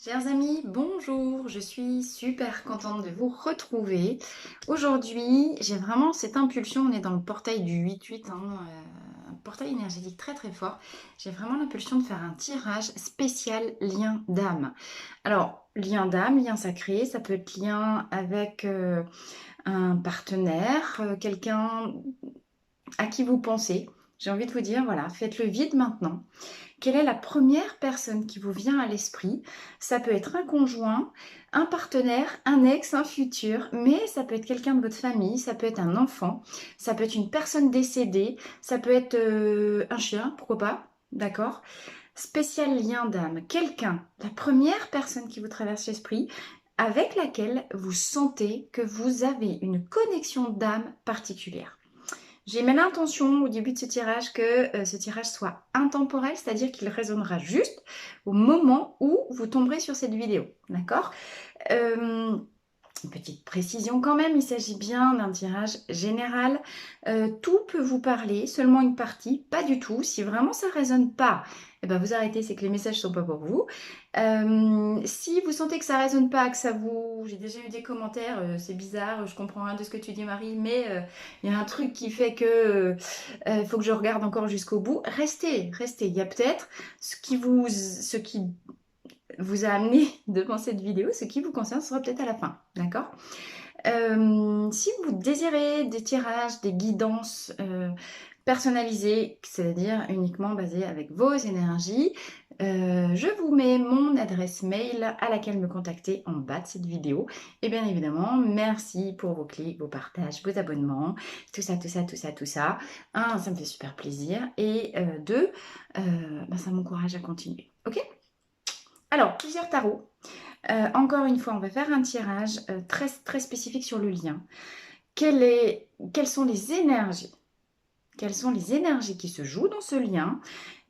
Chers amis, bonjour, je suis super contente de vous retrouver. Aujourd'hui, j'ai vraiment cette impulsion, on est dans le portail du 8-8, un portail énergétique très très fort. J'ai vraiment l'impulsion de faire un tirage spécial lien d'âme. Alors, lien d'âme, lien sacré, ça peut être lien avec un partenaire, quelqu'un à qui vous pensez. J'ai envie de vous dire, voilà, faites le vide maintenant. Quelle est la première personne qui vous vient à l'esprit? Ça peut être un conjoint, un partenaire, un ex, un futur, mais ça peut être quelqu'un de votre famille, ça peut être un enfant, ça peut être une personne décédée, ça peut être un chien, pourquoi pas, d'accord? Spécial lien d'âme, quelqu'un, la première personne qui vous traverse l'esprit, avec laquelle vous sentez que vous avez une connexion d'âme particulière. J'ai mis l'intention au début de ce tirage que ce tirage soit intemporel, c'est-à-dire qu'il résonnera juste au moment où vous tomberez sur cette vidéo. D'accord? Une petite précision quand même, il s'agit bien d'un tirage général. Tout peut vous parler, seulement une partie, pas du tout. Si vraiment ça ne résonne pas, eh ben vous arrêtez, c'est que les messages ne sont pas pour vous. Si vous sentez que ça ne résonne pas, que ça vous... J'ai déjà eu des commentaires, c'est bizarre, je comprends rien de ce que tu dis Marie, mais il y a un truc qui fait que faut que je regarde encore jusqu'au bout. Restez, restez. Il y a peut-être ce qui vous a amené devant cette vidéo, ce qui vous concerne sera peut-être à la fin, d'accord? Si vous désirez des tirages, des guidances personnalisées, c'est-à-dire uniquement basées avec vos énergies, je vous mets mon adresse mail à laquelle me contacter en bas de cette vidéo. Et bien évidemment, merci pour vos clics, vos partages, vos abonnements, tout ça, tout ça, tout ça, tout ça. Un, ça me fait super plaisir. Et deux, ça m'encourage à continuer. Ok? Alors, plusieurs tarots. Encore une fois, on va faire un tirage très, très spécifique sur le lien. Quelles sont les énergies? Quelles sont les énergies qui se jouent dans ce lien?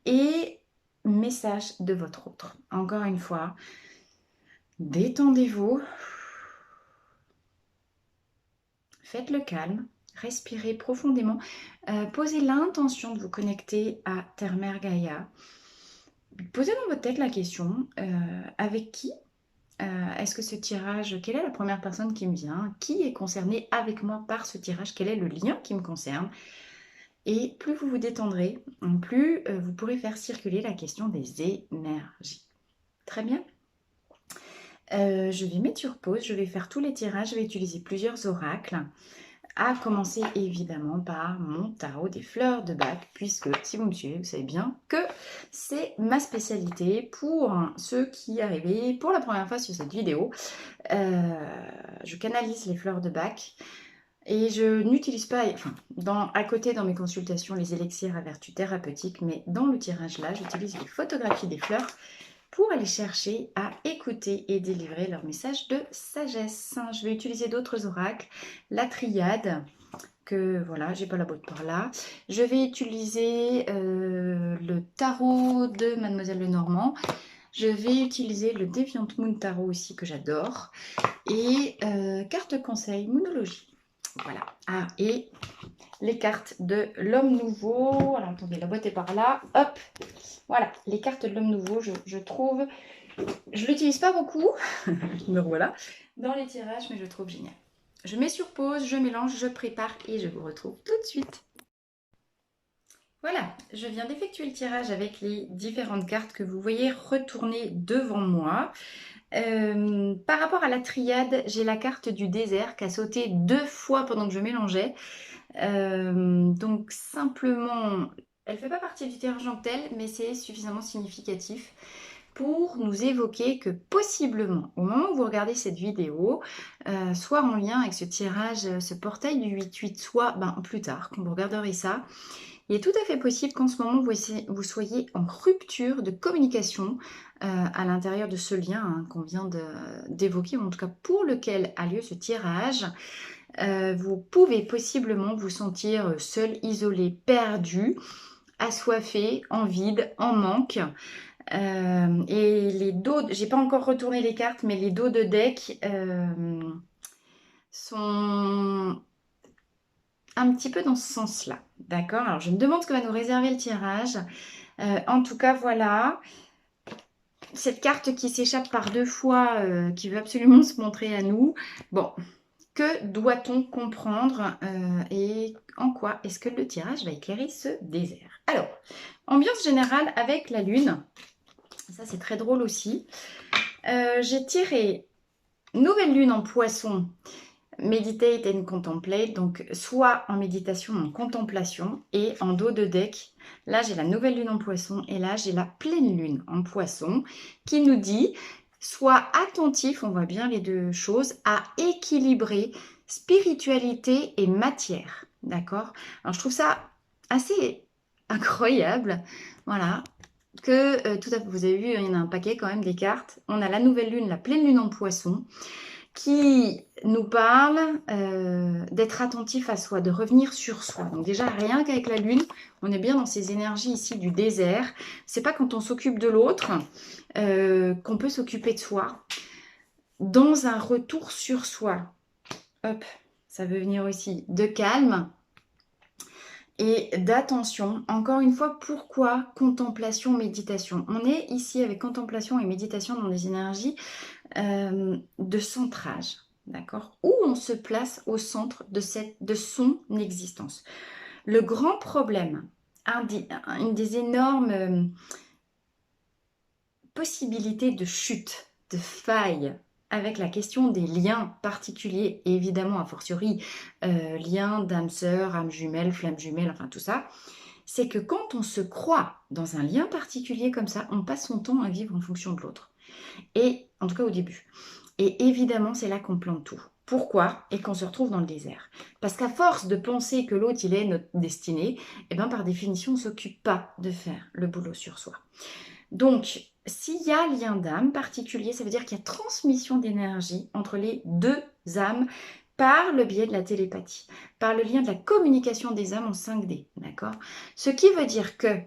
Et message de votre autre. Encore une fois, détendez-vous. Faites le calme. Respirez profondément. Posez l'intention de vous connecter à Terre-Mère Gaïa. Posez dans votre tête la question, avec qui est-ce que ce tirage, quelle est la première personne qui me vient? Qui est concerné avec moi par ce tirage? Quel est le lien qui me concerne? Et plus vous vous détendrez, plus vous pourrez faire circuler la question des énergies. Très bien. Je vais mettre sur pause, je vais faire tous les tirages, je vais utiliser plusieurs oracles. À commencer évidemment par mon tarot des fleurs de Bach, puisque si vous me suivez, vous savez bien que c'est ma spécialité pour ceux qui arrivaient pour la première fois sur cette vidéo. Je canalise les fleurs de Bach et je n'utilise pas, enfin, à côté dans mes consultations, les élixirs à vertu thérapeutique, mais dans le tirage là, j'utilise les photographies des fleurs pour aller chercher à écouter et délivrer leur message de sagesse. Je vais utiliser d'autres oracles, la triade, que voilà, j'ai pas la boîte par là. Je vais utiliser le tarot de Mademoiselle Lenormand. Je vais utiliser le Deviant Moon Tarot aussi, que j'adore. Et carte conseil, Moonologie. Voilà. Ah, et les cartes de l'homme nouveau. Alors, attendez, la boîte est par là. Hop. Voilà, les cartes de l'homme nouveau, je trouve. Je ne l'utilise pas beaucoup. Me voilà. Dans les tirages, mais je le trouve génial. Je mets sur pause, je mélange, je prépare et je vous retrouve tout de suite. Voilà, je viens d'effectuer le tirage avec les différentes cartes que vous voyez retourner devant moi. Par rapport à la triade, j'ai la carte du désert qui a sauté 2 fois pendant que je mélangeais. Donc simplement, elle ne fait pas partie du tirage en tel, mais c'est suffisamment significatif pour nous évoquer que possiblement, au moment où vous regardez cette vidéo, soit en lien avec ce tirage, ce portail du 8-8, soit plus tard, quand vous regarderez ça, il est tout à fait possible qu'en ce moment, vous soyez en rupture de communication à l'intérieur de ce lien qu'on vient d'évoquer, ou en tout cas pour lequel a lieu ce tirage. Vous pouvez possiblement vous sentir seul, isolé, perdu, assoiffé, en vide, en manque. Et les dos, j'ai pas encore retourné les cartes, mais les dos de deck sont un petit peu dans ce sens-là. D'accord? Alors, je me demande ce que va nous réserver le tirage. En tout cas, voilà. cette carte qui s'échappe par 2 fois, qui veut absolument se montrer à nous. Bon, que doit-on comprendre et en quoi est-ce que le tirage va éclairer ce désert? Alors, ambiance générale avec la lune. Ça, c'est très drôle aussi. J'ai tiré nouvelle lune en poisson, meditate and contemplate, donc soit en méditation, en contemplation, et en dos de deck, là j'ai la nouvelle lune en poisson, et là j'ai la pleine lune en poisson, qui nous dit, sois attentif, on voit bien les deux choses, à équilibrer spiritualité et matière, d'accord? Alors je trouve ça assez incroyable, voilà, que tout à fait, vous avez vu, il y en a un paquet quand même des cartes, on a la nouvelle lune, la pleine lune en poisson, qui nous parle d'être attentif à soi, de revenir sur soi. Donc déjà, rien qu'avec la lune, on est bien dans ces énergies ici du désert. C'est pas quand on s'occupe de l'autre qu'on peut s'occuper de soi. Dans un retour sur soi. Hop, ça veut venir aussi de calme et d'attention. Encore une fois, pourquoi contemplation, méditation? On est ici avec contemplation et méditation dans des énergies de centrage, d'accord? Où on se place au centre de son existence. Le grand problème, une des énormes possibilités de chute, de faille, avec la question des liens particuliers, et évidemment, a fortiori, liens d'âme sœur, âme jumelle, flamme jumelle, enfin tout ça, c'est que quand on se croit dans un lien particulier comme ça, on passe son temps à vivre en fonction de l'autre. Et, en tout cas au début. Et évidemment, c'est là qu'on plante tout. Pourquoi? Et qu'on se retrouve dans le désert. Parce qu'à force de penser que l'autre, il est notre destinée, et bien par définition, on ne s'occupe pas de faire le boulot sur soi. Donc, s'il y a lien d'âme particulier, ça veut dire qu'il y a transmission d'énergie entre les deux âmes par le biais de la télépathie, par le lien de la communication des âmes en 5D, d'accord? Ce qui veut dire que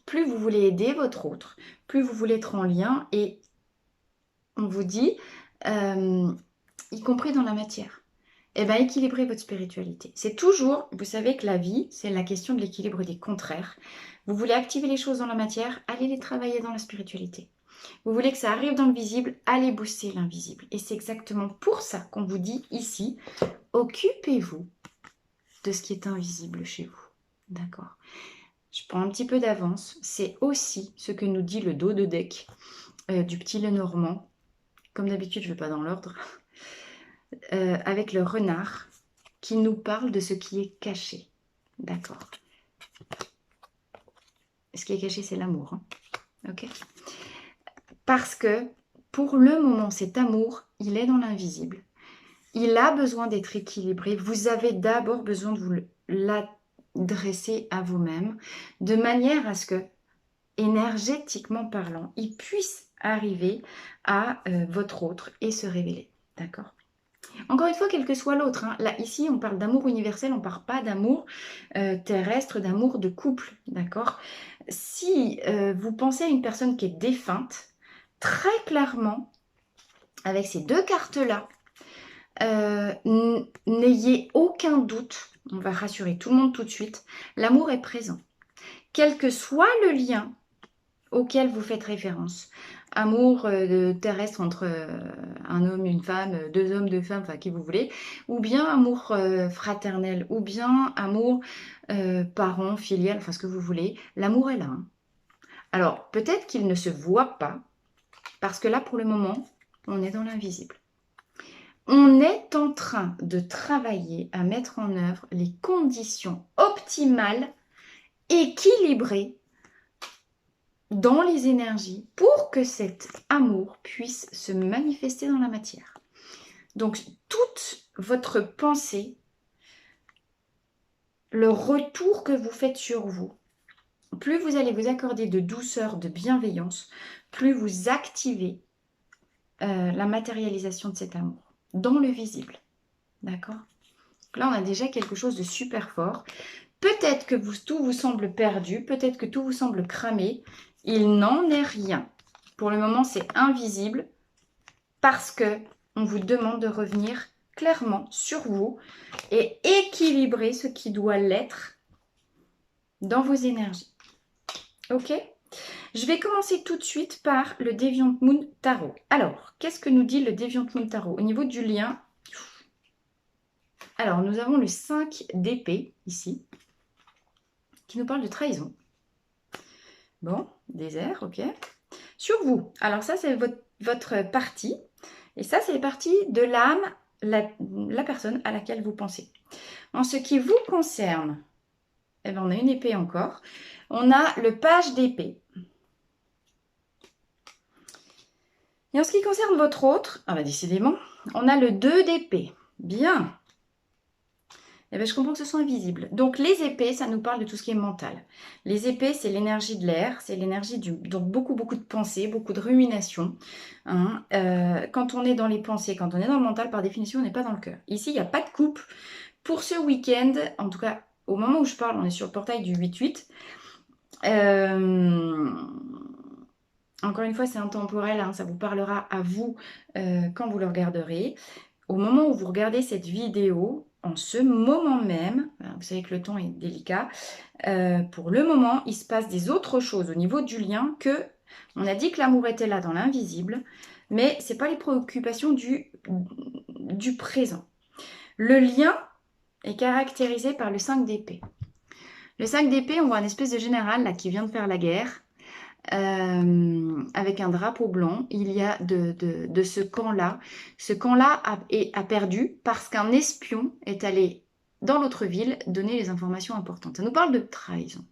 plus vous voulez aider votre autre, plus vous voulez être en lien, et on vous dit, y compris dans la matière, eh bien, équilibrez votre spiritualité. C'est toujours, vous savez que la vie, c'est la question de l'équilibre des contraires. Vous voulez activer les choses dans la matière, allez les travailler dans la spiritualité. Vous voulez que ça arrive dans le visible, allez booster l'invisible. Et c'est exactement pour ça qu'on vous dit ici, occupez-vous de ce qui est invisible chez vous. D'accord? Je prends un petit peu d'avance. C'est aussi ce que nous dit le dos de deck du petit Lenormand. Comme d'habitude, je ne vais pas dans l'ordre. Avec le renard qui nous parle de ce qui est caché. D'accord. Ce qui est caché, c'est l'amour. Hein. Ok. Parce que pour le moment, cet amour, il est dans l'invisible. Il a besoin d'être équilibré. Vous avez d'abord besoin de vous l'adresser à vous-même de manière à ce que, énergétiquement parlant, il puisse arriver à votre autre et se révéler. D'accord? Encore une fois, quel que soit l'autre. Hein. Là, ici, on parle d'amour universel, on ne parle pas d'amour terrestre, d'amour de couple. D'accord? Si vous pensez à une personne qui est défunte, très clairement, avec ces deux cartes-là, n'ayez aucun doute, on va rassurer tout le monde tout de suite, l'amour est présent. Quel que soit le lien auquel vous faites référence, amour terrestre entre un homme, une femme, deux hommes, deux femmes, enfin qui vous voulez, ou bien amour fraternel, ou bien amour parent, filial, enfin ce que vous voulez, l'amour est là. Hein. Alors peut-être qu'il ne se voit pas, parce que là pour le moment, on est dans l'invisible. On est en train de travailler à mettre en œuvre les conditions optimales, équilibrées, dans les énergies pour que cet amour puisse se manifester dans la matière. Donc, toute votre pensée, le retour que vous faites sur vous, plus vous allez vous accorder de douceur, de bienveillance, plus vous activez la matérialisation de cet amour dans le visible. D'accord? Là, on a déjà quelque chose de super fort. Peut-être que tout vous semble perdu, peut-être que tout vous semble cramé. Il n'en est rien. Pour le moment, c'est invisible parce que on vous demande de revenir clairement sur vous et équilibrer ce qui doit l'être dans vos énergies. Ok? Je vais commencer tout de suite par le Deviant Moon Tarot. Alors, qu'est-ce que nous dit le Deviant Moon Tarot? Au niveau du lien, alors nous avons le 5 d'épée ici, qui nous parle de trahison. Bon, désert, ok. Sur vous, alors ça c'est votre partie, et ça c'est les parties de l'âme, la personne à laquelle vous pensez. En ce qui vous concerne, eh ben, on a une épée encore, on a le page d'épée. Et en ce qui concerne votre autre, ah bah décidément, on a le 2 d'épée. Bien. Eh bien, je comprends que ce soit invisible. Donc, les épées, ça nous parle de tout ce qui est mental. Les épées, c'est l'énergie de l'air, c'est l'énergie donc beaucoup de pensées, beaucoup de rumination. Hein. Quand on est dans les pensées, quand on est dans le mental, par définition, on n'est pas dans le cœur. Ici, il n'y a pas de coupe. Pour ce week-end, en tout cas, au moment où je parle, on est sur le portail du 8-8. Encore une fois, c'est intemporel, hein, ça vous parlera à vous quand vous le regarderez. Au moment où vous regardez cette vidéo, en ce moment même, vous savez que le temps est délicat, pour le moment, il se passe des autres choses au niveau du lien que, on a dit que l'amour était là dans l'invisible, mais ce n'est pas les préoccupations du présent. Le lien est caractérisé par le 5 d'épée. Le 5 d'épée, on voit une espèce de général là, qui vient de faire la guerre, avec un drapeau blanc. Il y a de ce camp-là. Ce camp-là a perdu parce qu'un espion est allé dans l'autre ville donner les informations importantes. Ça nous parle de trahison.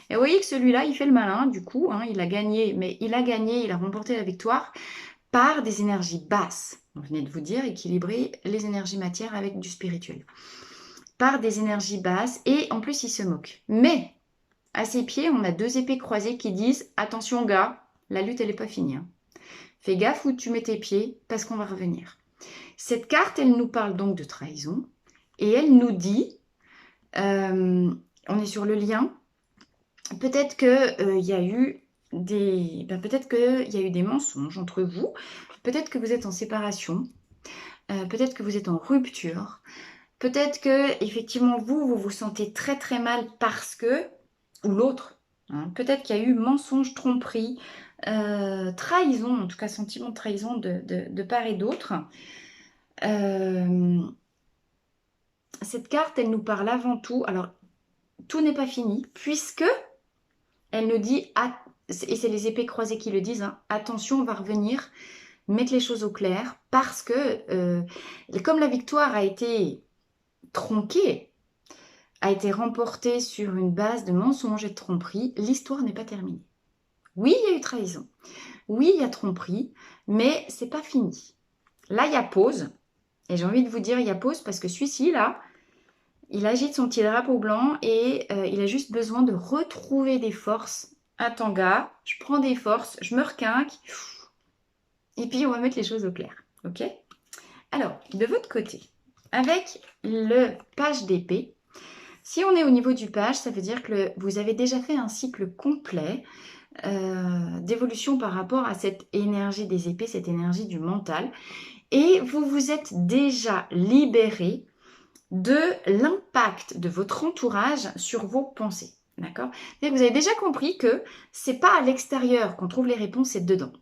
Et vous voyez que celui-là, il fait le malin, du coup, hein, il a gagné, mais il a remporté la victoire par des énergies basses. On venait de vous dire, équilibrer les énergies matière avec du spirituel. Par des énergies basses, et en plus, il se moque. Mais à ses pieds, on a 2 épées croisées qui disent « Attention gars, la lutte, elle n'est pas finie. Hein. Fais gaffe où tu mets tes pieds parce qu'on va revenir. » Cette carte, elle nous parle donc de trahison et elle nous dit, on est sur le lien, peut-être qu'il y a eu des mensonges entre vous, peut-être que vous êtes en séparation, peut-être que vous êtes en rupture, peut-être que effectivement vous vous sentez très très mal parce que, ou l'autre, hein, peut-être qu'il y a eu mensonge, tromperie, trahison, en tout cas sentiment de trahison de part et d'autre. Cette carte, elle nous parle avant tout, alors tout n'est pas fini, puisque elle nous dit, et c'est les épées croisées qui le disent, hein, attention, on va revenir, mettre les choses au clair, parce que comme la victoire a été tronquée, a été remportée sur une base de mensonges et de tromperies, l'histoire n'est pas terminée. Oui, il y a eu trahison, oui, il y a tromperie, mais c'est pas fini. Là, il y a pause, et j'ai envie de vous dire, il y a pause, parce que celui-ci, là, il agite son petit drapeau blanc et il a juste besoin de retrouver des forces. Attends gars, je prends des forces, je me requinque et puis on va mettre les choses au clair. Ok? Alors, de votre côté, avec le page d'épée, si on est au niveau du page, ça veut dire que vous avez déjà fait un cycle complet d'évolution par rapport à cette énergie des épées, cette énergie du mental. Et vous vous êtes déjà libéré de l'impact de votre entourage sur vos pensées. D'accord? Vous avez déjà compris que c'est pas à l'extérieur qu'on trouve les réponses, c'est dedans.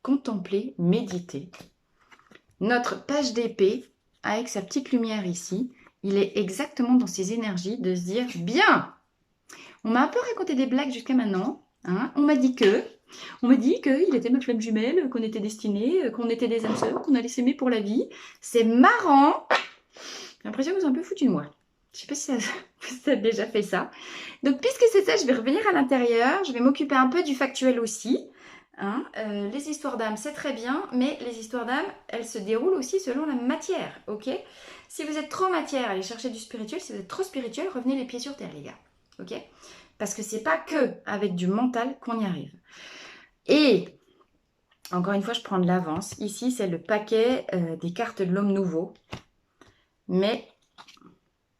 Contempler, méditer. Notre page d'épée, avec sa petite lumière ici, il est exactement dans ces énergies de se dire « Bien, on m'a un peu raconté des blagues jusqu'à maintenant, hein, on m'a dit qu'il était ma flamme jumelle, qu'on était destinés, qu'on était des âmes sœurs, qu'on allait s'aimer pour la vie. C'est marrant. J'ai l'impression que vous êtes un peu foutu de moi. Je ne sais pas si ça a déjà fait ça. Donc, puisque c'est ça, je vais revenir à l'intérieur. Je vais m'occuper un peu du factuel aussi. Hein. Les histoires d'âme, c'est très bien, mais les histoires d'âme, elles se déroulent aussi selon la matière. Ok? Si vous êtes trop matière, allez chercher du spirituel. Si vous êtes trop spirituel, revenez les pieds sur terre, les gars. Ok? Parce que c'est pas que avec du mental qu'on y arrive. Et encore une fois, je prends de l'avance. Ici, c'est le paquet des cartes de l'homme nouveau. Mais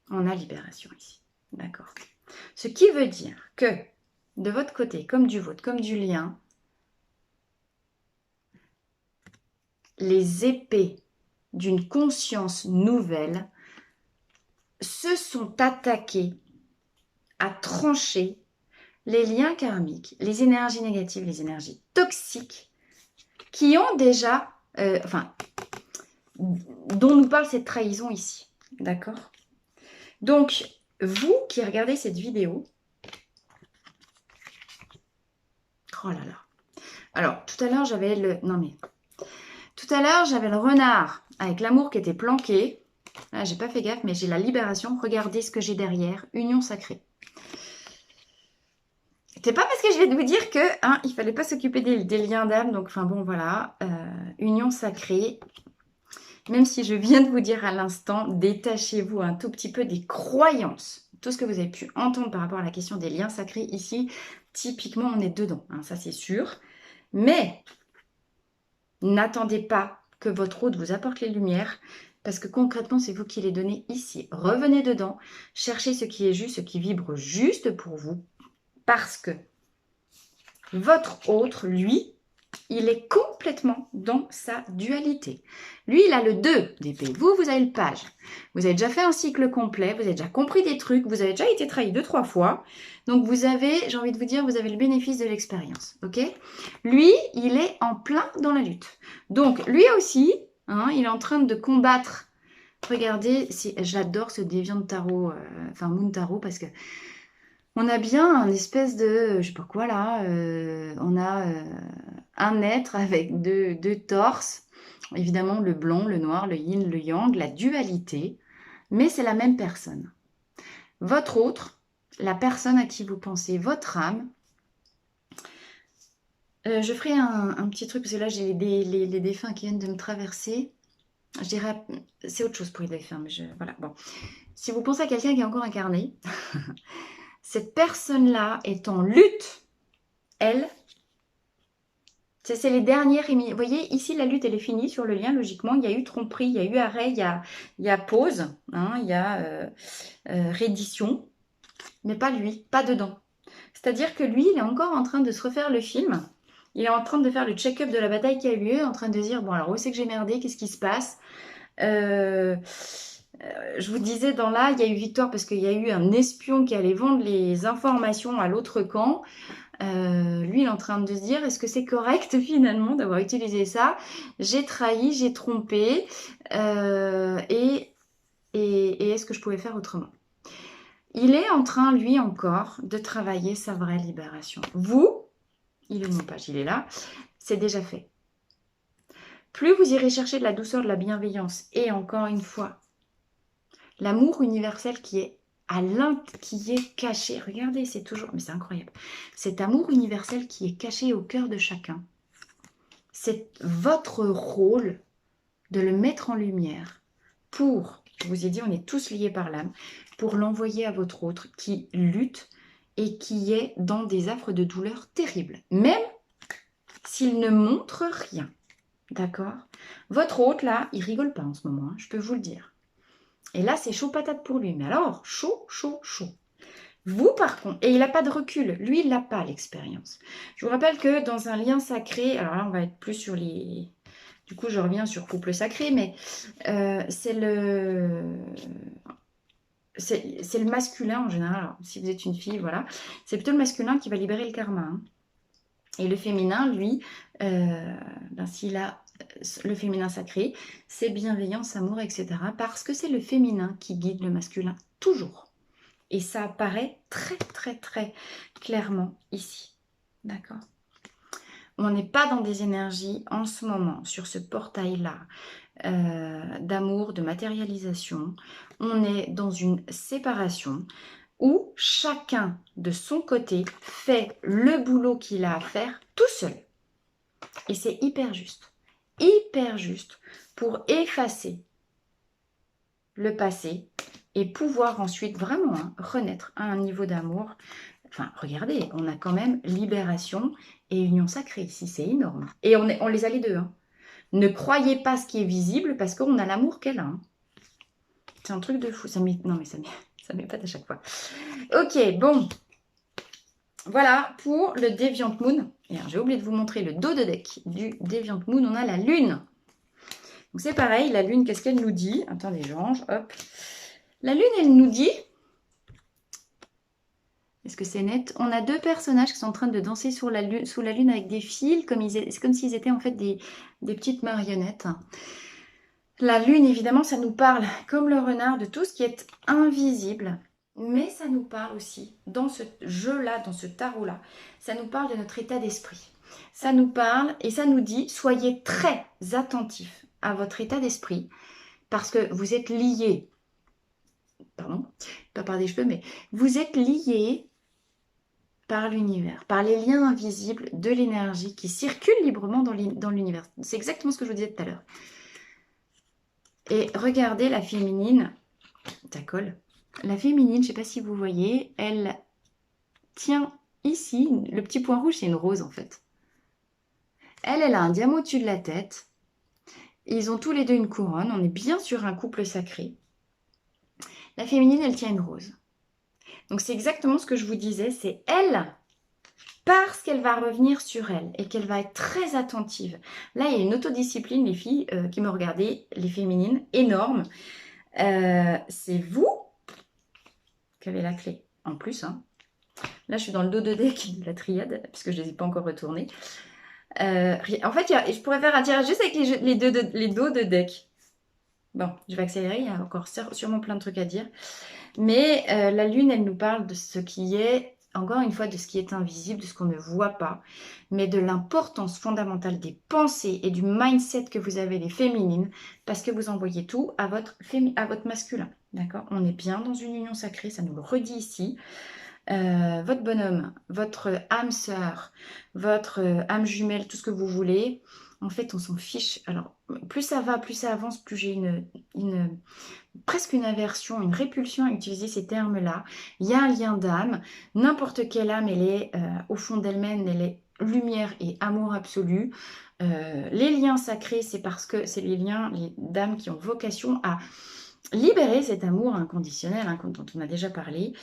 on a libération ici. D'accord. Ce qui veut dire que de votre côté, comme du vôtre, comme du lien, les épées d'une conscience nouvelle se sont attaquées à trancher les liens karmiques, les énergies négatives, les énergies toxiques qui ont déjà, dont nous parle cette trahison ici. D'accord? Donc, vous qui regardez cette vidéo, oh là là. Alors, tout à l'heure, j'avais le... Non mais... Tout à l'heure, j'avais le renard avec l'amour qui était planqué. Là, j'ai pas fait gaffe, mais j'ai la libération. Regardez ce que j'ai derrière. Union sacrée. C'est pas parce que je vais vous dire que il fallait pas s'occuper des liens d'âme. Donc, enfin bon, voilà. Union sacrée. Même si je viens de vous dire à l'instant, détachez-vous un tout petit peu des croyances. Tout ce que vous avez pu entendre par rapport à la question des liens sacrés ici, typiquement, on est dedans. Ça, c'est sûr. Mais n'attendez pas que votre hôte vous apporte les lumières, parce que concrètement, c'est vous qui les donnez ici. Revenez dedans, cherchez ce qui est juste, ce qui vibre juste pour vous, parce que votre hôte, lui, il est complètement dans sa dualité. Lui, il a le 2 d'épée. Vous avez le page. Vous avez déjà fait un cycle complet, vous avez déjà compris des trucs, vous avez déjà été trahi 2-3 fois. Donc, vous avez, j'ai envie de vous dire, vous avez le bénéfice de l'expérience. Ok? Lui, il est en plein dans la lutte. Donc, lui aussi, il est en train de combattre. Regardez, j'adore ce déviant de tarot, Moon Tarot, parce que on a bien un espèce de, je sais pas quoi là, on a un être avec deux torses, évidemment le blanc, le noir, le yin, le yang, la dualité, mais c'est la même personne. Votre autre, la personne à qui vous pensez, votre âme, je ferai un petit truc, parce que là j'ai les défunts qui viennent de me traverser. Je dirais, c'est autre chose pour les défunts, mais voilà, bon. Si vous pensez à quelqu'un qui est encore incarné, cette personne-là est en lutte, elle. C'est les dernières émissions. Vous voyez, ici, la lutte, elle est finie sur le lien. Logiquement, il y a eu tromperie, il y a eu arrêt, il y a pause, il y a reddition, mais pas lui, pas dedans. C'est-à-dire que lui, il est encore en train de se refaire le film. Il est en train de faire le check-up de la bataille qui a eu lieu, en train de dire, bon, alors où c'est que j'ai merdé, qu'est-ce qui se passe je vous disais, dans là, il y a eu victoire parce qu'il y a eu un espion qui allait vendre les informations à l'autre camp. Lui, il est en train de se dire, est-ce que c'est correct finalement d'avoir utilisé ça? J'ai trahi, j'ai trompé, et est-ce que je pouvais faire autrement? Il est en train, lui encore, de travailler sa vraie libération. Vous, il est mon page, il est là, c'est déjà fait. Plus vous irez chercher de la douceur, de la bienveillance, et encore une fois, l'amour universel qui est qui est caché. Regardez, c'est toujours... Mais c'est incroyable. Cet amour universel qui est caché au cœur de chacun. C'est votre rôle de le mettre en lumière pour, je vous ai dit, on est tous liés par l'âme, pour l'envoyer à votre autre qui lutte et qui est dans des affres de douleur terribles. Même s'il ne montre rien. D'accord? Votre hôte, là, il rigole pas en ce moment, je peux vous le dire. Et là, c'est chaud patate pour lui. Mais alors, chaud, chaud, chaud. Vous, par contre, et il n'a pas de recul. Lui, il n'a pas l'expérience. Je vous rappelle que dans un lien sacré, alors là, on va être plus sur les... Du coup, je reviens sur couple sacré, mais c'est le masculin en général. Alors, si vous êtes une fille, voilà. C'est plutôt le masculin qui va libérer le karma. Et le féminin, lui, s'il a le féminin sacré, c'est bienveillance, amour, etc. Parce que c'est le féminin qui guide le masculin, toujours. Et ça apparaît très, très, très clairement ici. D'accord? On n'est pas dans des énergies en ce moment, sur ce portail-là, d'amour, de matérialisation. On est dans une séparation où chacun de son côté fait le boulot qu'il a à faire tout seul. Et c'est hyper juste pour effacer le passé et pouvoir ensuite vraiment renaître à un niveau d'amour. Enfin, regardez, on a quand même libération et union sacrée ici, c'est énorme. Et on les a les deux. Ne croyez pas ce qui est visible parce qu'on a l'amour qu'elle a. C'est un truc de fou. Non, mais ça m'épate à chaque fois. Ok, bon. Voilà pour le Deviant Moon. Et j'ai oublié de vous montrer le dos de deck du Deviant Moon. On a la lune. Donc c'est pareil, la lune, qu'est-ce qu'elle nous dit? Attendez, je range, hop. La lune, elle nous dit, Est-ce que c'est net? On a deux personnages qui sont en train de danser sous la lune avec des fils, c'est comme s'ils étaient en fait des petites marionnettes. La lune, évidemment, ça nous parle, comme le renard, de tout ce qui est invisible. Mais ça nous parle aussi, dans ce jeu-là, dans ce tarot-là, ça nous parle de notre état d'esprit. Ça nous parle et ça nous dit, soyez très attentifs à votre état d'esprit, parce que vous êtes liés, pardon, pas par des cheveux, mais vous êtes liés par l'univers, par les liens invisibles de l'énergie qui circule librement dans l'univers. C'est exactement ce que je vous disais tout à l'heure. Et regardez la féminine, ça colle. La féminine, je ne sais pas si vous voyez, elle tient ici, le petit point rouge, c'est une rose en fait. Elle a un diamant au-dessus de la tête. Ils ont tous les deux une couronne. On est bien sur un couple sacré. La féminine, elle tient une rose. Donc c'est exactement ce que je vous disais, c'est elle, parce qu'elle va revenir sur elle et qu'elle va être très attentive. Là, il y a une autodiscipline, les filles qui me regardaient, les féminines, énorme. C'est vous qui avez la clé. En plus, hein. Là, je suis dans le dos de deck de la triade, puisque je ne les ai pas encore retournés. En fait, je pourrais faire un tirage juste avec les dos de deck. Bon, je vais accélérer, il y a encore sûrement plein de trucs à dire. Mais la lune, elle nous parle de ce qui est, encore une fois, de ce qui est invisible, de ce qu'on ne voit pas, mais de l'importance fondamentale des pensées et du mindset que vous avez les féminines, parce que vous envoyez tout à votre masculin. D'accord? On est bien dans une union sacrée, ça nous le redit ici. Votre bonhomme, votre âme sœur, votre âme jumelle, tout ce que vous voulez, en fait, on s'en fiche. Alors, plus ça va, plus ça avance, plus j'ai presque une aversion, une répulsion à utiliser ces termes-là. Il y a un lien d'âme. N'importe quelle âme, elle est au fond d'elle-même, elle est lumière et amour absolu. Les liens sacrés, c'est parce que c'est les liens d'âme qui ont vocation à libérer cet amour inconditionnel, hein, dont on a déjà parlé.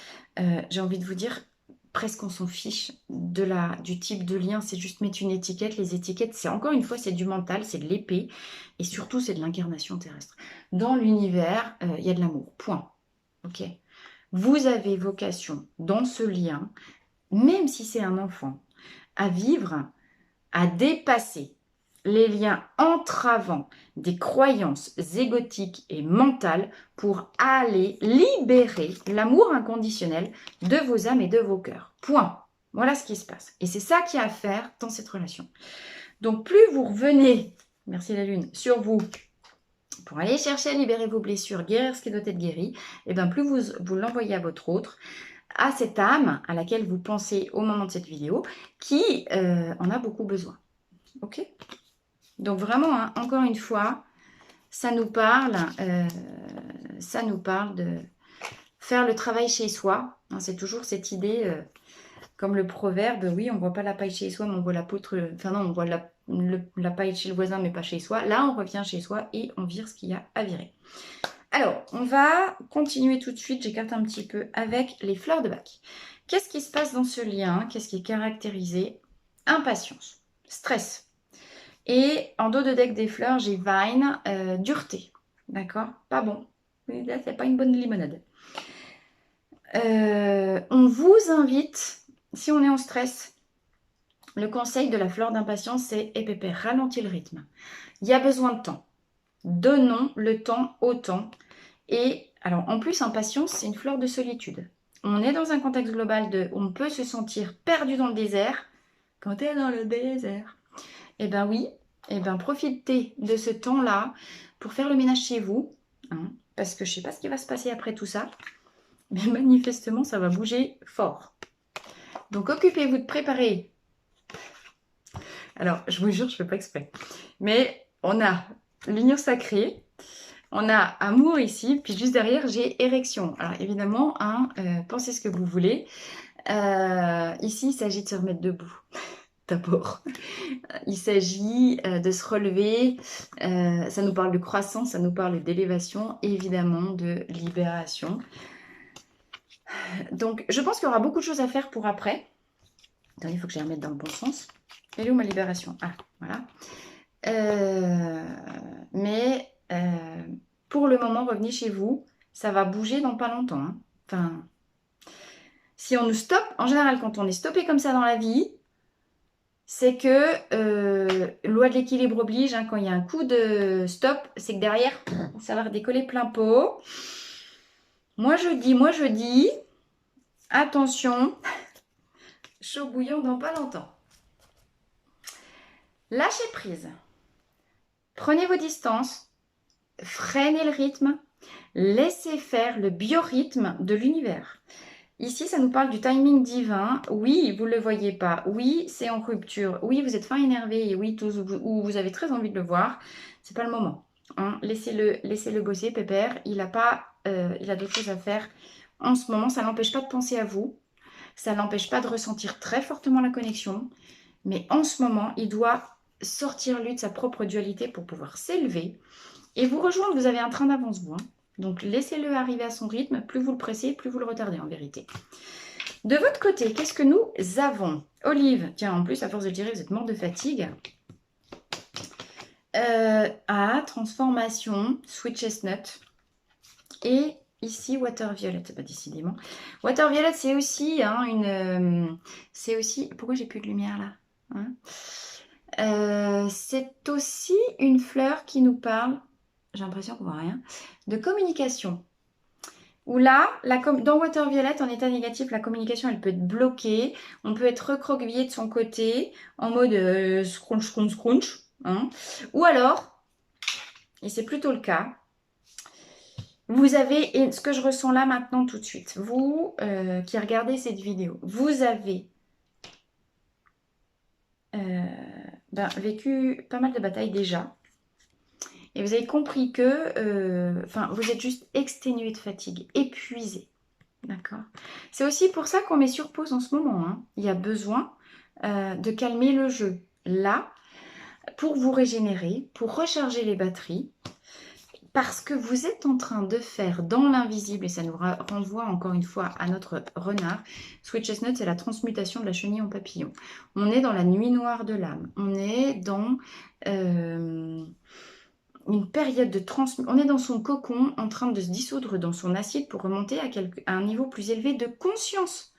J'ai envie de vous dire, presque on s'en fiche du type de lien, c'est juste mettre une étiquette. Les étiquettes, c'est encore une fois, c'est du mental, c'est de l'épée, et surtout, c'est de l'incarnation terrestre. Dans l'univers, il y a de l'amour, point. Ok. Vous avez vocation, dans ce lien, même si c'est un enfant, à vivre, à dépasser les liens entravant des croyances égotiques et mentales pour aller libérer l'amour inconditionnel de vos âmes et de vos cœurs. Point. Voilà ce qui se passe. Et c'est ça qu'il y a à faire dans cette relation. Donc plus vous revenez, merci la lune, sur vous, pour aller chercher à libérer vos blessures, guérir ce qui doit être guéri, et bien plus vous l'envoyez à votre autre, à cette âme à laquelle vous pensez au moment de cette vidéo, qui en a beaucoup besoin. Ok ? Donc vraiment, hein, encore une fois, ça nous parle de faire le travail chez soi. Hein, c'est toujours cette idée, comme le proverbe, oui, on ne voit pas la paille chez soi, mais on voit la poutre, enfin non, on voit la paille chez le voisin, mais pas chez soi. Là, on revient chez soi et on vire ce qu'il y a à virer. Alors, on va continuer tout de suite, j'écarte un petit peu, avec les fleurs de bac. Qu'est-ce qui se passe dans ce lien? Qu'est-ce qui est caractérisé? Impatience, stress. Et en dos de deck des fleurs, j'ai Vine, dureté. D'accord? Pas bon. Là, c'est pas une bonne limonade. On vous invite, si on est en stress, le conseil de la fleur d'impatience, c'est pépère, ralentis le rythme. Il y a besoin de temps. Donnons le temps au temps. Et alors, en plus, impatience, c'est une fleur de solitude. On est dans un contexte global on peut se sentir perdu dans le désert. Quand tu es dans le désert. Eh bien oui, profitez de ce temps-là pour faire le ménage chez vous. Hein, parce que je ne sais pas ce qui va se passer après tout ça. Mais manifestement, ça va bouger fort. Donc, occupez-vous de préparer. Alors, je vous jure, je ne fais pas exprès. Mais on a l'union sacrée. On a amour ici. Puis juste derrière, j'ai érection. Alors, évidemment, hein, pensez ce que vous voulez. Ici, il s'agit de se remettre debout. D'abord. Il s'agit de se relever. Ça nous parle de croissance, ça nous parle d'élévation, évidemment de libération. Donc, je pense qu'il y aura beaucoup de choses à faire pour après. Attendez, il faut que je les remette dans le bon sens. Elle est où ma libération? Ah, voilà. Mais pour le moment, revenez chez vous. Ça va bouger dans pas longtemps. Hein. Enfin, Si on nous stoppe, en général, quand on est stoppé comme ça dans la vie, c'est que loi de l'équilibre oblige, hein, quand il y a un coup de stop, c'est que derrière, ça va redécoller plein pot. Moi je dis, attention, chaud bouillant dans pas longtemps. Lâchez prise. Prenez vos distances, freinez le rythme, laissez faire le biorhythme de l'univers. Ici, ça nous parle du timing divin. Oui, vous ne le voyez pas. Oui, c'est en rupture. Oui, vous êtes fin énervé. Et oui, ou vous avez très envie de le voir. C'est pas le moment. Hein. Laissez-le bosser, pépère. Il a d'autres choses à faire. En ce moment, ça n'empêche pas de penser à vous. Ça n'empêche pas de ressentir très fortement la connexion. Mais en ce moment, il doit sortir lui de sa propre dualité pour pouvoir s'élever et vous rejoindre. Vous avez un train d'avance, vous. Hein. Donc, laissez-le arriver à son rythme. Plus vous le pressez, plus vous le retardez en vérité. De votre côté, qu'est-ce que nous avons? Olive, tiens, en plus, à force de le dire, vous êtes mort de fatigue. Transformation, Sweet Chestnut. Et ici, Water Violet. Bah, décidément. Water Violet, c'est aussi c'est aussi... Pourquoi j'ai plus de lumière là, hein? C'est aussi une fleur qui nous parle, j'ai l'impression qu'on voit rien, de communication. Où là, dans Water Violet, en état négatif, la communication, elle peut être bloquée. On peut être recroquevillé de son côté, en mode scrunch, scrunch, scrunch. Hein. Ou alors, et c'est plutôt le cas, vous avez, et ce que je ressens là maintenant tout de suite, vous qui regardez cette vidéo, vous avez vécu pas mal de batailles déjà. Et vous avez compris que vous êtes juste exténué de fatigue, épuisé. D'accord. C'est aussi pour ça qu'on met sur pause en ce moment. Hein. Il y a besoin de calmer le jeu. Là, pour vous régénérer, pour recharger les batteries, parce que vous êtes en train de faire dans l'invisible, et ça nous renvoie encore une fois à notre renard. Sweet Chestnut, c'est la transmutation de la chenille en papillon. On est dans la nuit noire de l'âme. On est dans... une période de transmutation. On est dans son cocon en train de se dissoudre dans son acide pour remonter à un niveau plus élevé de conscience.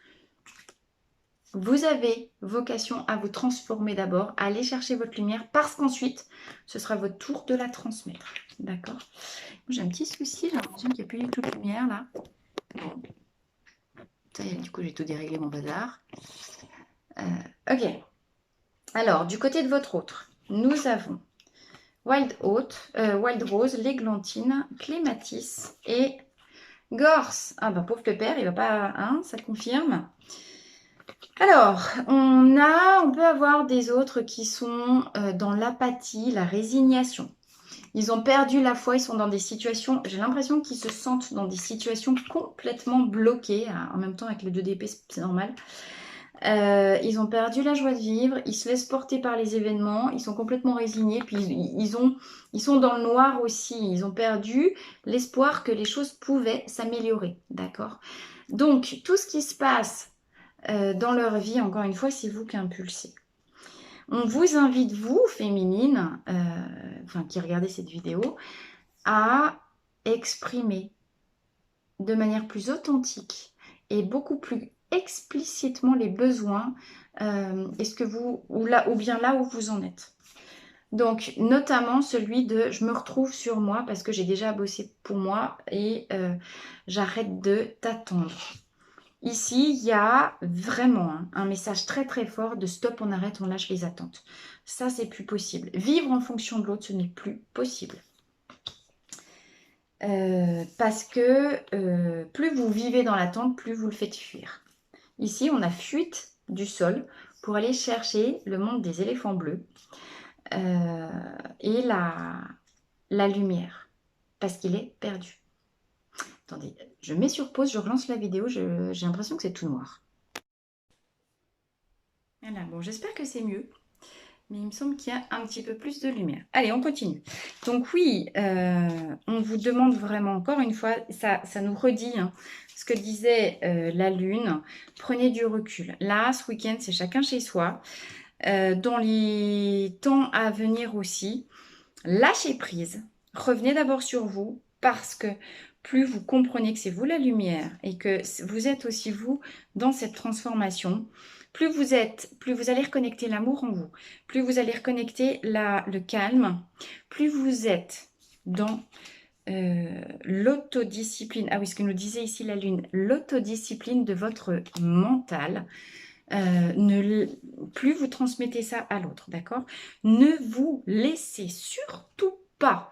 Vous avez vocation à vous transformer d'abord, à aller chercher votre lumière parce qu'ensuite, ce sera votre tour de la transmettre. D'accord? J'ai un petit souci, j'ai l'impression qu'il n'y a plus du tout de lumière là. Bon. Ça y est, du coup, j'ai tout déréglé mon bazar. Ok. Alors, du côté de votre autre, nous avons Wild Rose, l'Églantine, Clématis et Gorse. Ah bah pauvre pépère, il va pas, hein, ça confirme. Alors, on peut avoir des autres qui sont dans l'apathie, la résignation. Ils ont perdu la foi, ils sont dans des situations, j'ai l'impression qu'ils se sentent dans des situations complètement bloquées, en même temps avec les 2 d'épée, c'est normal. Ils ont perdu la joie de vivre, ils se laissent porter par les événements, ils sont complètement résignés, puis ils sont dans le noir aussi, ils ont perdu l'espoir que les choses pouvaient s'améliorer, d'accord? Donc, tout ce qui se passe dans leur vie, encore une fois, c'est vous qui impulsez. On vous invite, vous, féminines, qui regardez cette vidéo, à exprimer de manière plus authentique et beaucoup plus explicitement les besoins ou bien là où vous en êtes. Donc, notamment celui de « je me retrouve sur moi parce que j'ai déjà bossé pour moi et j'arrête de t'attendre ». Ici, il y a vraiment un message très très fort de « stop, on arrête, on lâche les attentes ». Ça, c'est plus possible. Vivre en fonction de l'autre, ce n'est plus possible. Parce que plus vous vivez dans l'attente, plus vous le faites fuir. Ici, on a fuite du sol pour aller chercher le monde des éléphants bleus et la lumière, parce qu'il est perdu. Attendez, je mets sur pause, je relance la vidéo, j'ai l'impression que c'est tout noir. Voilà, bon, j'espère que c'est mieux. Mais il me semble qu'il y a un petit peu plus de lumière. Allez, on continue. Donc oui, on vous demande vraiment, encore une fois, ça nous redit ce que disait la Lune. Prenez du recul. Là, ce week-end, c'est chacun chez soi. Dans les temps à venir aussi, lâchez prise. Revenez d'abord sur vous parce que plus vous comprenez que c'est vous la lumière et que vous êtes aussi vous dans cette transformation, plus vous allez reconnecter l'amour en vous, plus vous allez reconnecter le calme, plus vous êtes dans l'autodiscipline. Ah oui, ce que nous disait ici la Lune, l'autodiscipline de votre mental. Plus vous transmettez ça à l'autre, d'accord? Ne vous laissez surtout pas,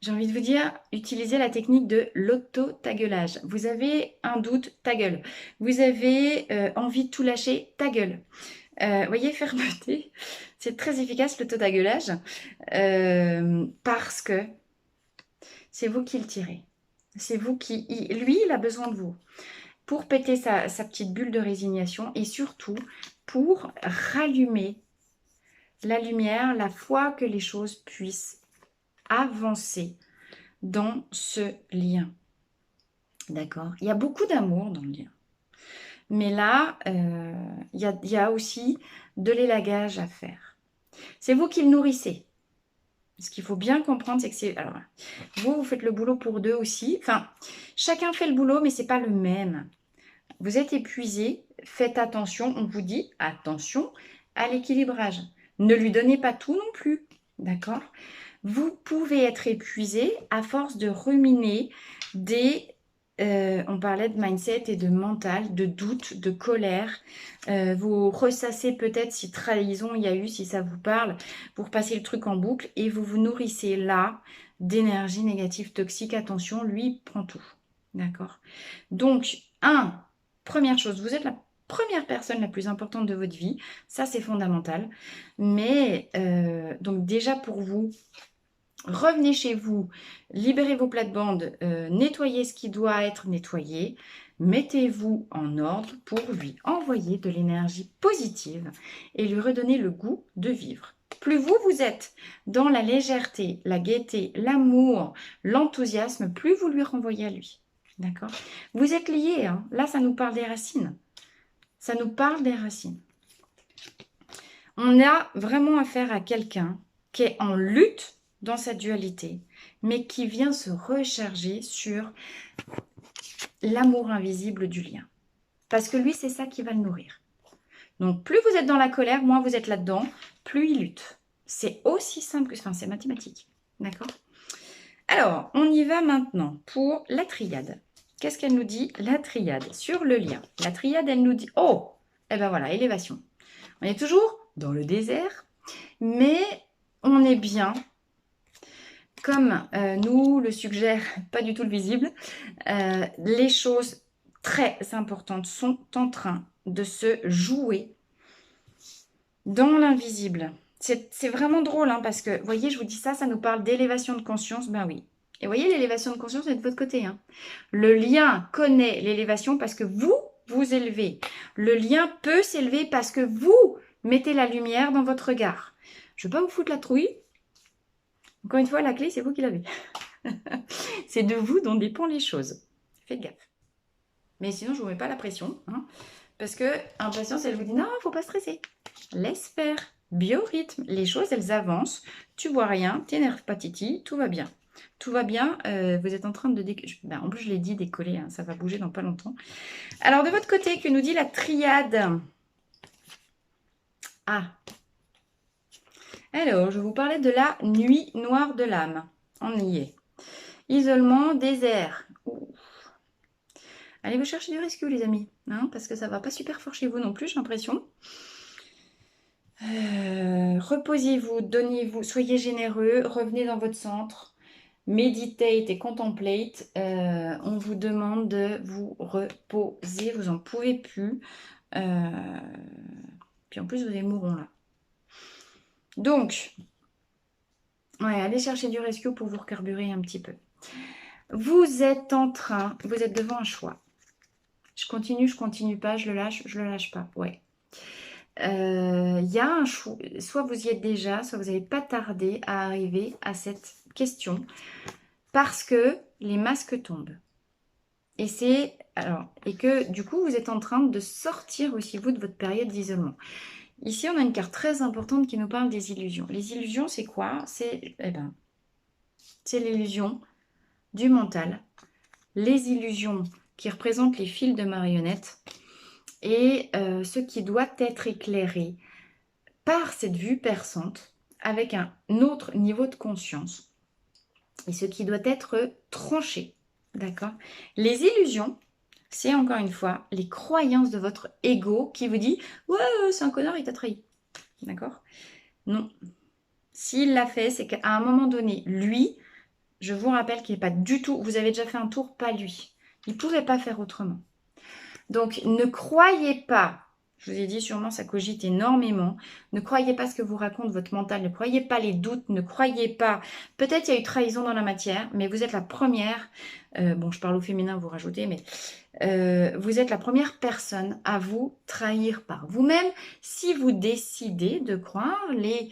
j'ai envie de vous dire, utilisez la technique de l'auto-tagueulage. Vous avez un doute, ta gueule. Vous avez envie de tout lâcher, ta gueule. Voyez, fermeté, c'est très efficace l'auto-tagueulage parce que c'est vous qui le tirez. C'est vous qui... Lui, il a besoin de vous pour péter sa petite bulle de résignation et surtout pour rallumer la lumière, la foi que les choses puissent avancer dans ce lien. D'accord? Il y a beaucoup d'amour dans le lien. Mais là, il y a aussi de l'élagage à faire. C'est vous qui le nourrissez. Ce qu'il faut bien comprendre, c'est que c'est... Alors, vous faites le boulot pour deux aussi. Enfin, chacun fait le boulot, mais ce n'est pas le même. Vous êtes épuisé, faites attention, on vous dit attention à l'équilibrage. Ne lui donnez pas tout non plus, d'accord? Vous pouvez être épuisé à force de ruminer on parlait de mindset et de mental, de doute, de colère. Vous ressassez peut-être si trahison il y a eu, si ça vous parle, pour passer le truc en boucle et vous vous nourrissez là d'énergie négative toxique. Attention, lui, il prend tout, d'accord? Donc, première chose, vous êtes la première personne la plus importante de votre vie. Ça, c'est fondamental. Mais, donc déjà pour vous, revenez chez vous, libérez vos plates-bandes, nettoyez ce qui doit être nettoyé. Mettez-vous en ordre pour lui envoyer de l'énergie positive et lui redonner le goût de vivre. Plus vous êtes dans la légèreté, la gaieté, l'amour, l'enthousiasme, plus vous lui renvoyez à lui. D'accord? Vous êtes liés, hein. Là, ça nous parle des racines. Ça nous parle des racines. On a vraiment affaire à quelqu'un qui est en lutte dans sa dualité, mais qui vient se recharger sur l'amour invisible du lien. Parce que lui, c'est ça qui va le nourrir. Donc, plus vous êtes dans la colère, moins vous êtes là-dedans, plus il lutte. C'est aussi simple que... Enfin, c'est mathématique. D'accord? Alors, on y va maintenant pour la triade. Qu'est-ce qu'elle nous dit, la triade, sur le lien? La triade, elle nous dit, oh, eh ben voilà, élévation. On est toujours dans le désert, mais on est bien, comme nous le suggère pas du tout le visible, les choses très importantes sont en train de se jouer dans l'invisible. C'est vraiment drôle, hein, parce que, vous voyez, je vous dis ça, ça nous parle d'élévation de conscience, ben oui. Et vous voyez, l'élévation de conscience est de votre côté. Hein. Le lien connaît l'élévation parce que vous vous élevez. Le lien peut s'élever parce que vous mettez la lumière dans votre regard. Je ne veux pas vous foutre la trouille. Encore une fois, la clé, c'est vous qui l'avez. C'est de vous dont dépendent les choses. Faites gaffe. Mais sinon, je ne vous mets pas la pression. Hein, parce que impatience, elle vous dit non, il ne faut pas stresser. Laisse faire. Biorhythme. Les choses, elles avancent. Tu vois rien, t'énerves pas Titi, tout va bien. Tout va bien, vous êtes en train de décoller. Ben, en plus, je l'ai dit, décoller, hein, ça va bouger dans pas longtemps. Alors, de votre côté, que nous dit la triade? Ah. Alors, je vous parlais de la nuit noire de l'âme. On y est. Isolement, désert. Ouh. Allez vous chercher du rescue, les amis. Hein, parce que ça va pas super fort chez vous non plus, j'ai l'impression. Reposez-vous, donnez-vous, soyez généreux, revenez dans votre centre. Meditate et contemplate, on vous demande de vous reposer, vous n'en pouvez plus. Puis en plus, vous avez le mouron là. Donc, ouais, allez chercher du rescue pour vous recarburer un petit peu. Vous êtes devant un choix. Je continue pas, je le lâche pas. Ouais. Il y a un choix, soit vous y êtes déjà, soit vous n'allez pas tarder à arriver à cette question. Parce que les masques tombent. Et que du coup, vous êtes en train de sortir aussi, vous, de votre période d'isolement. Ici, on a une carte très importante qui nous parle des illusions. Les illusions, c'est quoi? C'est l'illusion du mental, les illusions qui représentent les fils de marionnettes et ce qui doit être éclairé par cette vue perçante avec un autre niveau de conscience et ce qui doit être tranché. D'accord? Les illusions, c'est encore une fois les croyances de votre ego qui vous dit « Ouais, c'est un connard, il t'a trahi. » D'accord? Non. S'il l'a fait, c'est qu'à un moment donné, lui, je vous rappelle qu'il n'est pas du tout... Vous avez déjà fait un tour, pas lui. Il ne pouvait pas faire autrement. Donc, ne croyez pas, je vous ai dit sûrement ça cogite énormément, ne croyez pas ce que vous raconte votre mental, ne croyez pas les doutes, ne croyez pas... Peut-être il y a eu trahison dans la matière, mais vous êtes la première, bon je parle au féminin, vous rajoutez, mais vous êtes la première personne à vous trahir par vous-même si vous décidez de croire les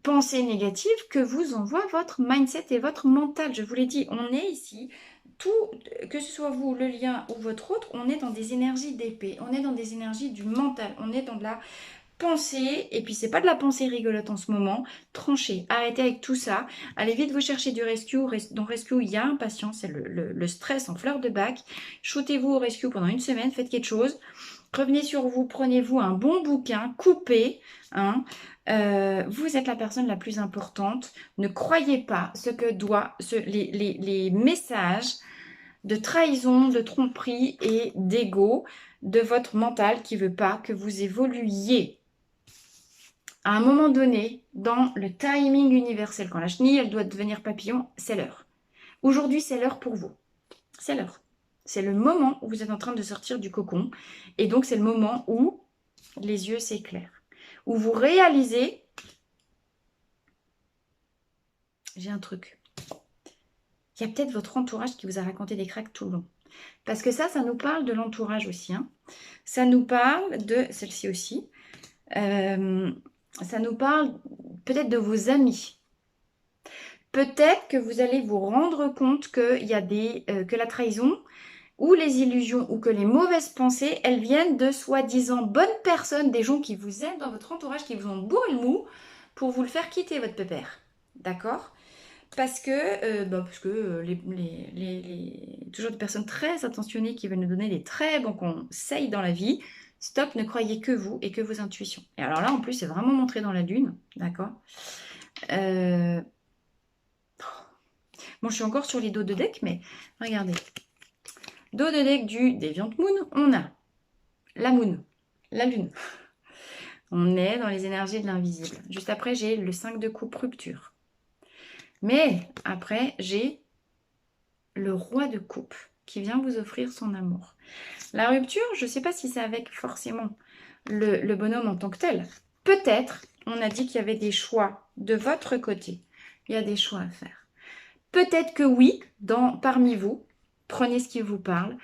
pensées négatives que vous envoie votre mindset et votre mental. Je vous l'ai dit, on est ici, tout, que ce soit vous, le lien ou votre autre, on est dans des énergies d'épée, on est dans des énergies du mental, on est dans de la pensée, et puis c'est pas de la pensée rigolote en ce moment, tranchez, arrêtez avec tout ça, allez vite vous chercher du rescue, dans rescue il y a impatience, c'est le stress en fleur de bac, shootez-vous au rescue pendant une semaine, faites quelque chose, revenez sur vous, prenez-vous un bon bouquin, coupez, hein, vous êtes la personne la plus importante, ne croyez pas ce que les messages de trahison, de tromperie et d'ego de votre mental qui ne veut pas que vous évoluiez. À un moment donné, dans le timing universel, quand la chenille, elle doit devenir papillon, c'est l'heure. Aujourd'hui, c'est l'heure pour vous. C'est l'heure. C'est le moment où vous êtes en train de sortir du cocon. Et donc, c'est le moment où les yeux s'éclairent. Où vous réalisez, j'ai un truc. Il y a peut-être votre entourage qui vous a raconté des cracks tout le long. Parce que ça nous parle de l'entourage aussi. Hein. Ça nous parle de, celle-ci aussi, ça nous parle peut-être de vos amis. Peut-être que vous allez vous rendre compte qu'il y a que la trahison ou les illusions ou que les mauvaises pensées, elles viennent de soi-disant bonnes personnes, des gens qui vous aiment dans votre entourage, qui vous ont bourré le mou pour vous le faire quitter, votre pépère. D'accord ? Parce que, toujours des personnes très attentionnées qui veulent nous donner des très bons conseils dans la vie. Stop, ne croyez que vous et que vos intuitions. Et alors là, en plus, c'est vraiment montré dans la lune. D'accord Bon, je suis encore sur les dos de deck, mais regardez. Dos de deck du Deviant Moon, on a la Moon, la Lune. On est dans les énergies de l'invisible. Juste après, j'ai le 5 de coupe rupture. Mais après, j'ai le roi de coupe qui vient vous offrir son amour. La rupture, je ne sais pas si c'est avec forcément le bonhomme en tant que tel. Peut-être, on a dit qu'il y avait des choix de votre côté. Il y a des choix à faire. Peut-être que oui, parmi vous, prenez ce qui vous parle,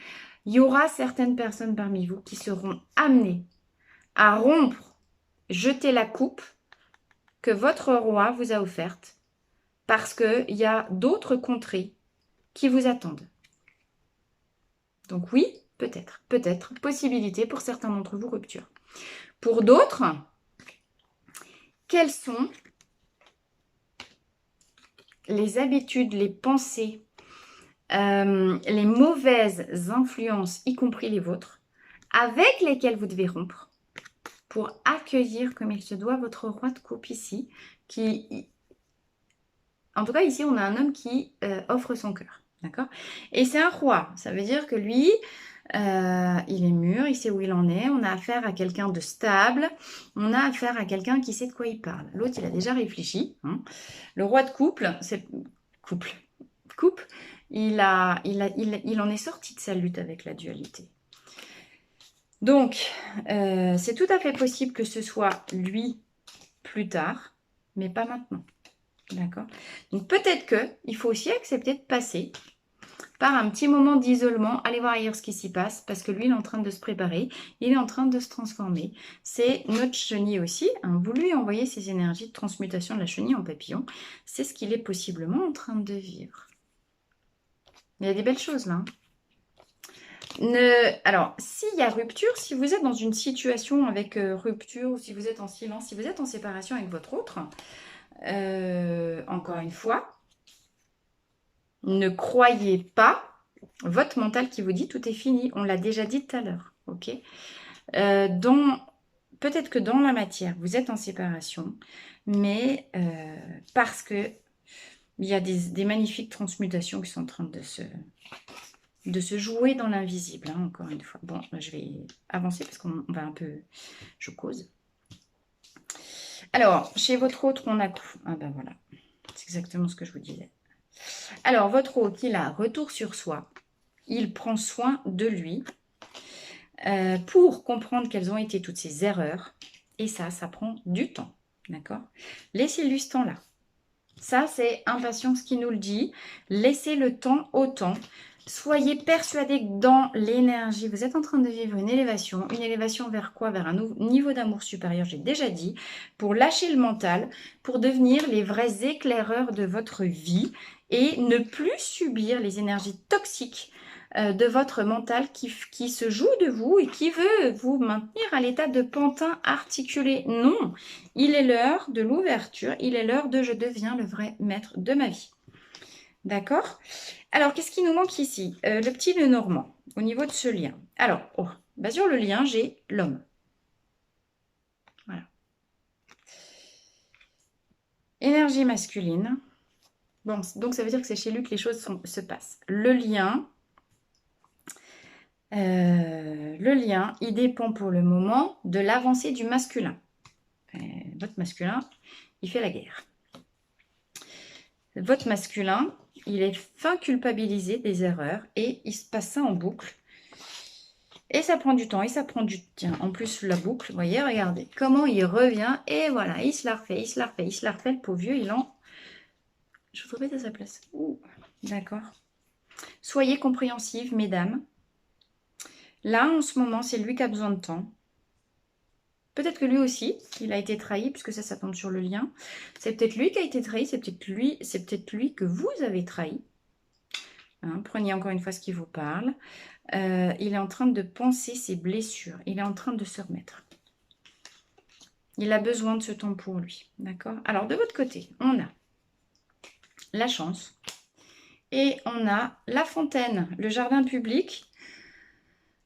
il y aura certaines personnes parmi vous qui seront amenées à rompre, jeter la coupe que votre roi vous a offerte parce qu'il y a d'autres contrées qui vous attendent. Donc oui, peut-être, possibilité pour certains d'entre vous, rupture. Pour d'autres, quelles sont les habitudes, les pensées, les mauvaises influences, y compris les vôtres, avec lesquelles vous devez rompre pour accueillir comme il se doit votre roi de coupe ici, qui... En tout cas, ici, on a un homme qui offre son cœur. D'accord ? Et c'est un roi. Ça veut dire que lui, il est mûr, il sait où il en est. On a affaire à quelqu'un de stable. On a affaire à quelqu'un qui sait de quoi il parle. L'autre, il a déjà réfléchi. Hein. Le roi de couple, c'est... Coupe. Il en est sorti de sa lutte avec la dualité. Donc, c'est tout à fait possible que ce soit lui plus tard, mais pas maintenant. D'accord ? Donc, peut-être qu'il faut aussi accepter de passer par un petit moment d'isolement, aller voir ailleurs ce qui s'y passe, parce que lui, il est en train de se préparer, il est en train de se transformer. C'est notre chenille aussi, hein, vous lui envoyez ces énergies de transmutation de la chenille en papillon, c'est ce qu'il est possiblement en train de vivre. Il y a des belles choses là. Alors, s'il y a rupture, si vous êtes dans une situation avec rupture, ou si vous êtes en silence, si vous êtes en séparation avec votre autre, encore une fois, Ne croyez pas votre mental qui vous dit tout est fini. On l'a déjà dit tout à l'heure. Ok. Peut-être que dans la matière, vous êtes en séparation, mais parce que il y a des magnifiques transmutations qui sont en train de se jouer dans l'invisible, hein, encore une fois. Bon, je vais avancer parce qu'on va un peu... Je cause. Alors, chez votre autre, on a... Ah ben voilà, c'est exactement ce que je vous disais. Alors, votre autre, il a retour sur soi. Il prend soin de lui pour comprendre quelles ont été toutes ses erreurs. Et ça prend du temps. D'accord? Laissez-lui ce temps-là. Ça, c'est Impatience qui nous le dit. Laissez le temps au temps. Soyez persuadés que dans l'énergie, vous êtes en train de vivre une élévation. Une élévation vers quoi? Vers un niveau d'amour supérieur, j'ai déjà dit. Pour lâcher le mental, pour devenir les vrais éclaireurs de votre vie et ne plus subir les énergies toxiques de votre mental qui se joue de vous et qui veut vous maintenir à l'état de pantin articulé. Non, il est l'heure de l'ouverture, il est l'heure de je deviens le vrai maître de ma vie. D'accord? Alors, qu'est-ce qui nous manque ici? Le petit nœud normand, au niveau de ce lien. Alors, sur le lien, j'ai l'homme. Voilà. Énergie masculine. Bon, donc ça veut dire que c'est chez lui que les choses se passent. Le lien, il dépend pour le moment de l'avancée du masculin. Votre masculin, il fait la guerre. Votre masculin, il est fin culpabilisé des erreurs et il se passe ça en boucle. Et ça prend du temps, et ça prend du... Tiens, en plus, la boucle, vous voyez, regardez, comment il revient, et voilà, il se la refait, il se la refait, il se la refait, le pauvre vieux, il en... Je voudrais mettre à sa place. D'accord. Soyez compréhensives, mesdames. Là, en ce moment, c'est lui qui a besoin de temps. Peut-être que lui aussi, il a été trahi, puisque ça tombe sur le lien. C'est peut-être lui qui a été trahi, c'est peut-être lui que vous avez trahi. Hein, prenez encore une fois ce qui vous parle. Il est en train de penser ses blessures. Il est en train de se remettre. Il a besoin de ce temps pour lui. D'accord? Alors, de votre côté, on a la chance. Et on a la fontaine, le jardin public.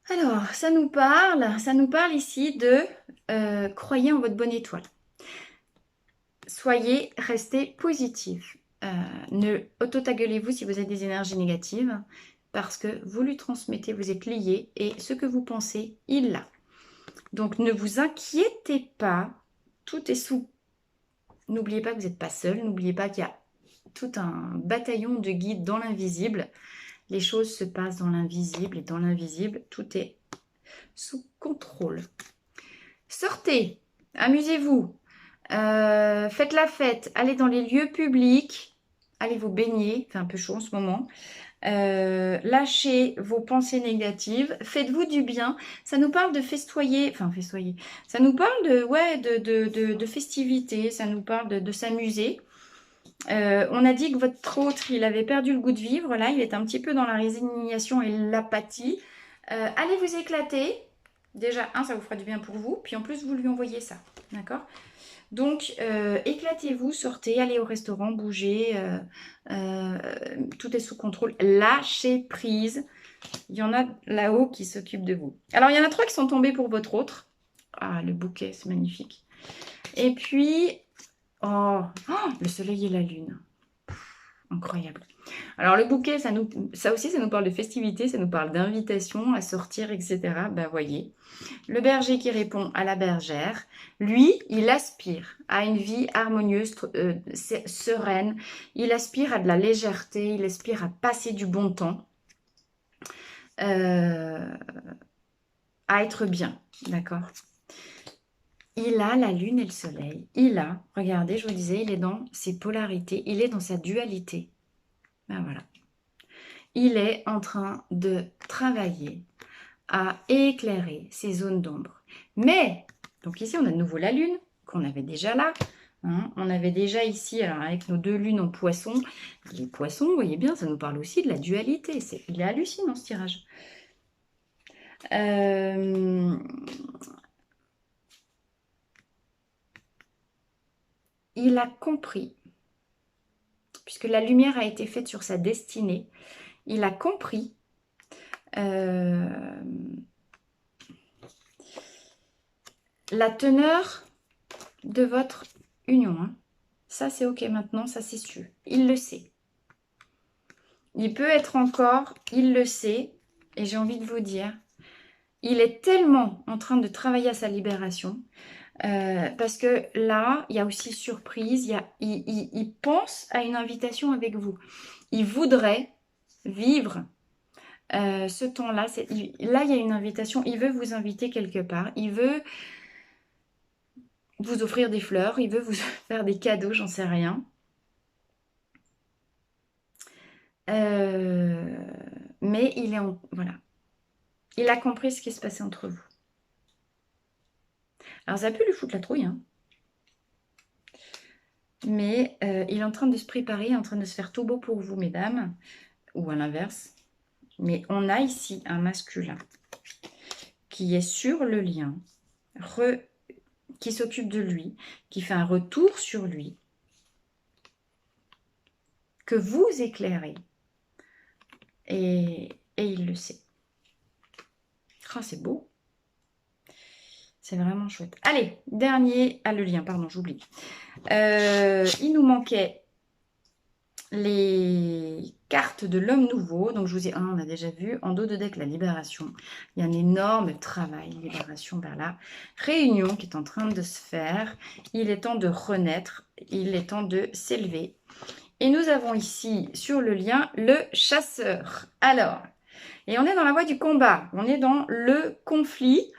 Alors, ça nous parle ici de croyez en votre bonne étoile. Restez positif. Ne auto-taguelez-vous si vous avez des énergies négatives parce que vous lui transmettez, vous êtes liés et ce que vous pensez, il l'a. Donc, ne vous inquiétez pas. Tout est sous. N'oubliez pas que vous n'êtes pas seul. N'oubliez pas qu'il y a tout un bataillon de guides dans l'invisible. Les choses se passent dans l'invisible et dans l'invisible, tout est sous contrôle. Sortez, amusez-vous, faites la fête, allez dans les lieux publics, allez vous baigner, il fait un peu chaud en ce moment. Lâchez vos pensées négatives, faites-vous du bien. Ça nous parle de festoyer, ça nous parle de festivités, ça nous parle de s'amuser. On a dit que votre autre, il avait perdu le goût de vivre. Là, il est un petit peu dans la résignation et l'apathie. Allez vous éclater. Déjà, ça vous fera du bien pour vous. Puis en plus, vous lui envoyez ça. D'accord? Donc, éclatez-vous, sortez, allez au restaurant, bougez. Tout est sous contrôle. Lâchez prise. Il y en a là-haut qui s'occupent de vous. Alors, il y en a 3 qui sont tombés pour votre autre. Ah, le bouquet, c'est magnifique. Et puis... le soleil et la lune. Incroyable. Alors le bouquet, ça aussi, ça nous parle de festivité, ça nous parle d'invitation à sortir, etc. Ben voyez, le berger qui répond à la bergère, lui, il aspire à une vie harmonieuse, sereine, il aspire à de la légèreté, il aspire à passer du bon temps, à être bien, d'accord? Il a la lune et le soleil. Regardez, je vous disais, il est dans ses polarités, il est dans sa dualité. Ben voilà. Il est en train de travailler à éclairer ces zones d'ombre. Mais, donc ici, on a de nouveau la lune, qu'on avait déjà là. Hein. On avait déjà ici, alors avec nos 2 lunes en poisson. Les poissons, vous voyez bien, ça nous parle aussi de la dualité. Il est hallucinant, ce tirage. Il a compris puisque la lumière a été faite sur sa destinée. Il a compris la teneur de votre union. Hein. Ça, c'est OK maintenant, ça, c'est sûr. Il le sait. Il peut être encore, il le sait, et j'ai envie de vous dire, il est tellement en train de travailler à sa libération, parce que là, il y a aussi surprise, il pense à une invitation avec vous. Il voudrait vivre ce temps-là. Là, il y a une invitation, il veut vous inviter quelque part, il veut vous offrir des fleurs, il veut vous faire des cadeaux, j'en sais rien. Mais il est voilà. Il a compris ce qui se passait entre vous. Alors, ça peut lui foutre la trouille, hein. Mais il est en train de se préparer, en train de se faire tout beau pour vous, mesdames. Ou à l'inverse. Mais on a ici un masculin qui est sur le lien, qui s'occupe de lui, qui fait un retour sur lui, que vous éclairez. Et il le sait. Oh, c'est beau. C'est vraiment chouette. Allez, dernier. Ah, le lien, pardon, j'oublie. Il nous manquait les cartes de l'homme nouveau. Donc, je vous ai on a déjà vu. En dos de deck, la libération. Il y a un énorme travail, libération vers la réunion qui est en train de se faire. Il est temps de renaître. Il est temps de s'élever. Et nous avons ici, sur le lien, le chasseur. Alors, et on est dans la voie du combat. On est dans le conflit.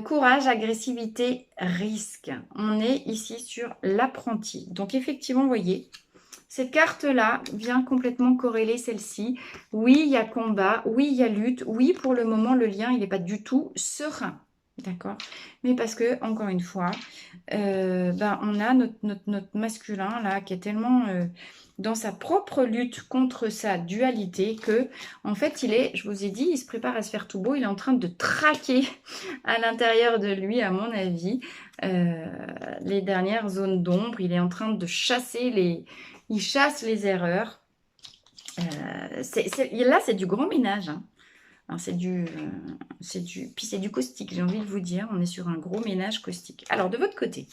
Courage, agressivité, risque. On est ici sur l'apprenti. Donc, effectivement, vous voyez, cette carte-là vient complètement corréler celle-ci. Oui, il y a combat. Oui, il y a lutte. Oui, pour le moment, le lien, il n'est pas du tout serein. D'accord? Mais parce que, encore une fois, on a notre masculin, là, qui est tellement dans sa propre lutte contre sa dualité que, en fait, je vous ai dit, il se prépare à se faire tout beau. Il est en train de traquer à l'intérieur de lui, à mon avis, les dernières zones d'ombre. Il est en train de chasser il chasse les erreurs. Là, c'est du grand ménage. Hein. Puis c'est du caustique, j'ai envie de vous dire. On est sur un gros ménage caustique. Alors, de votre côté,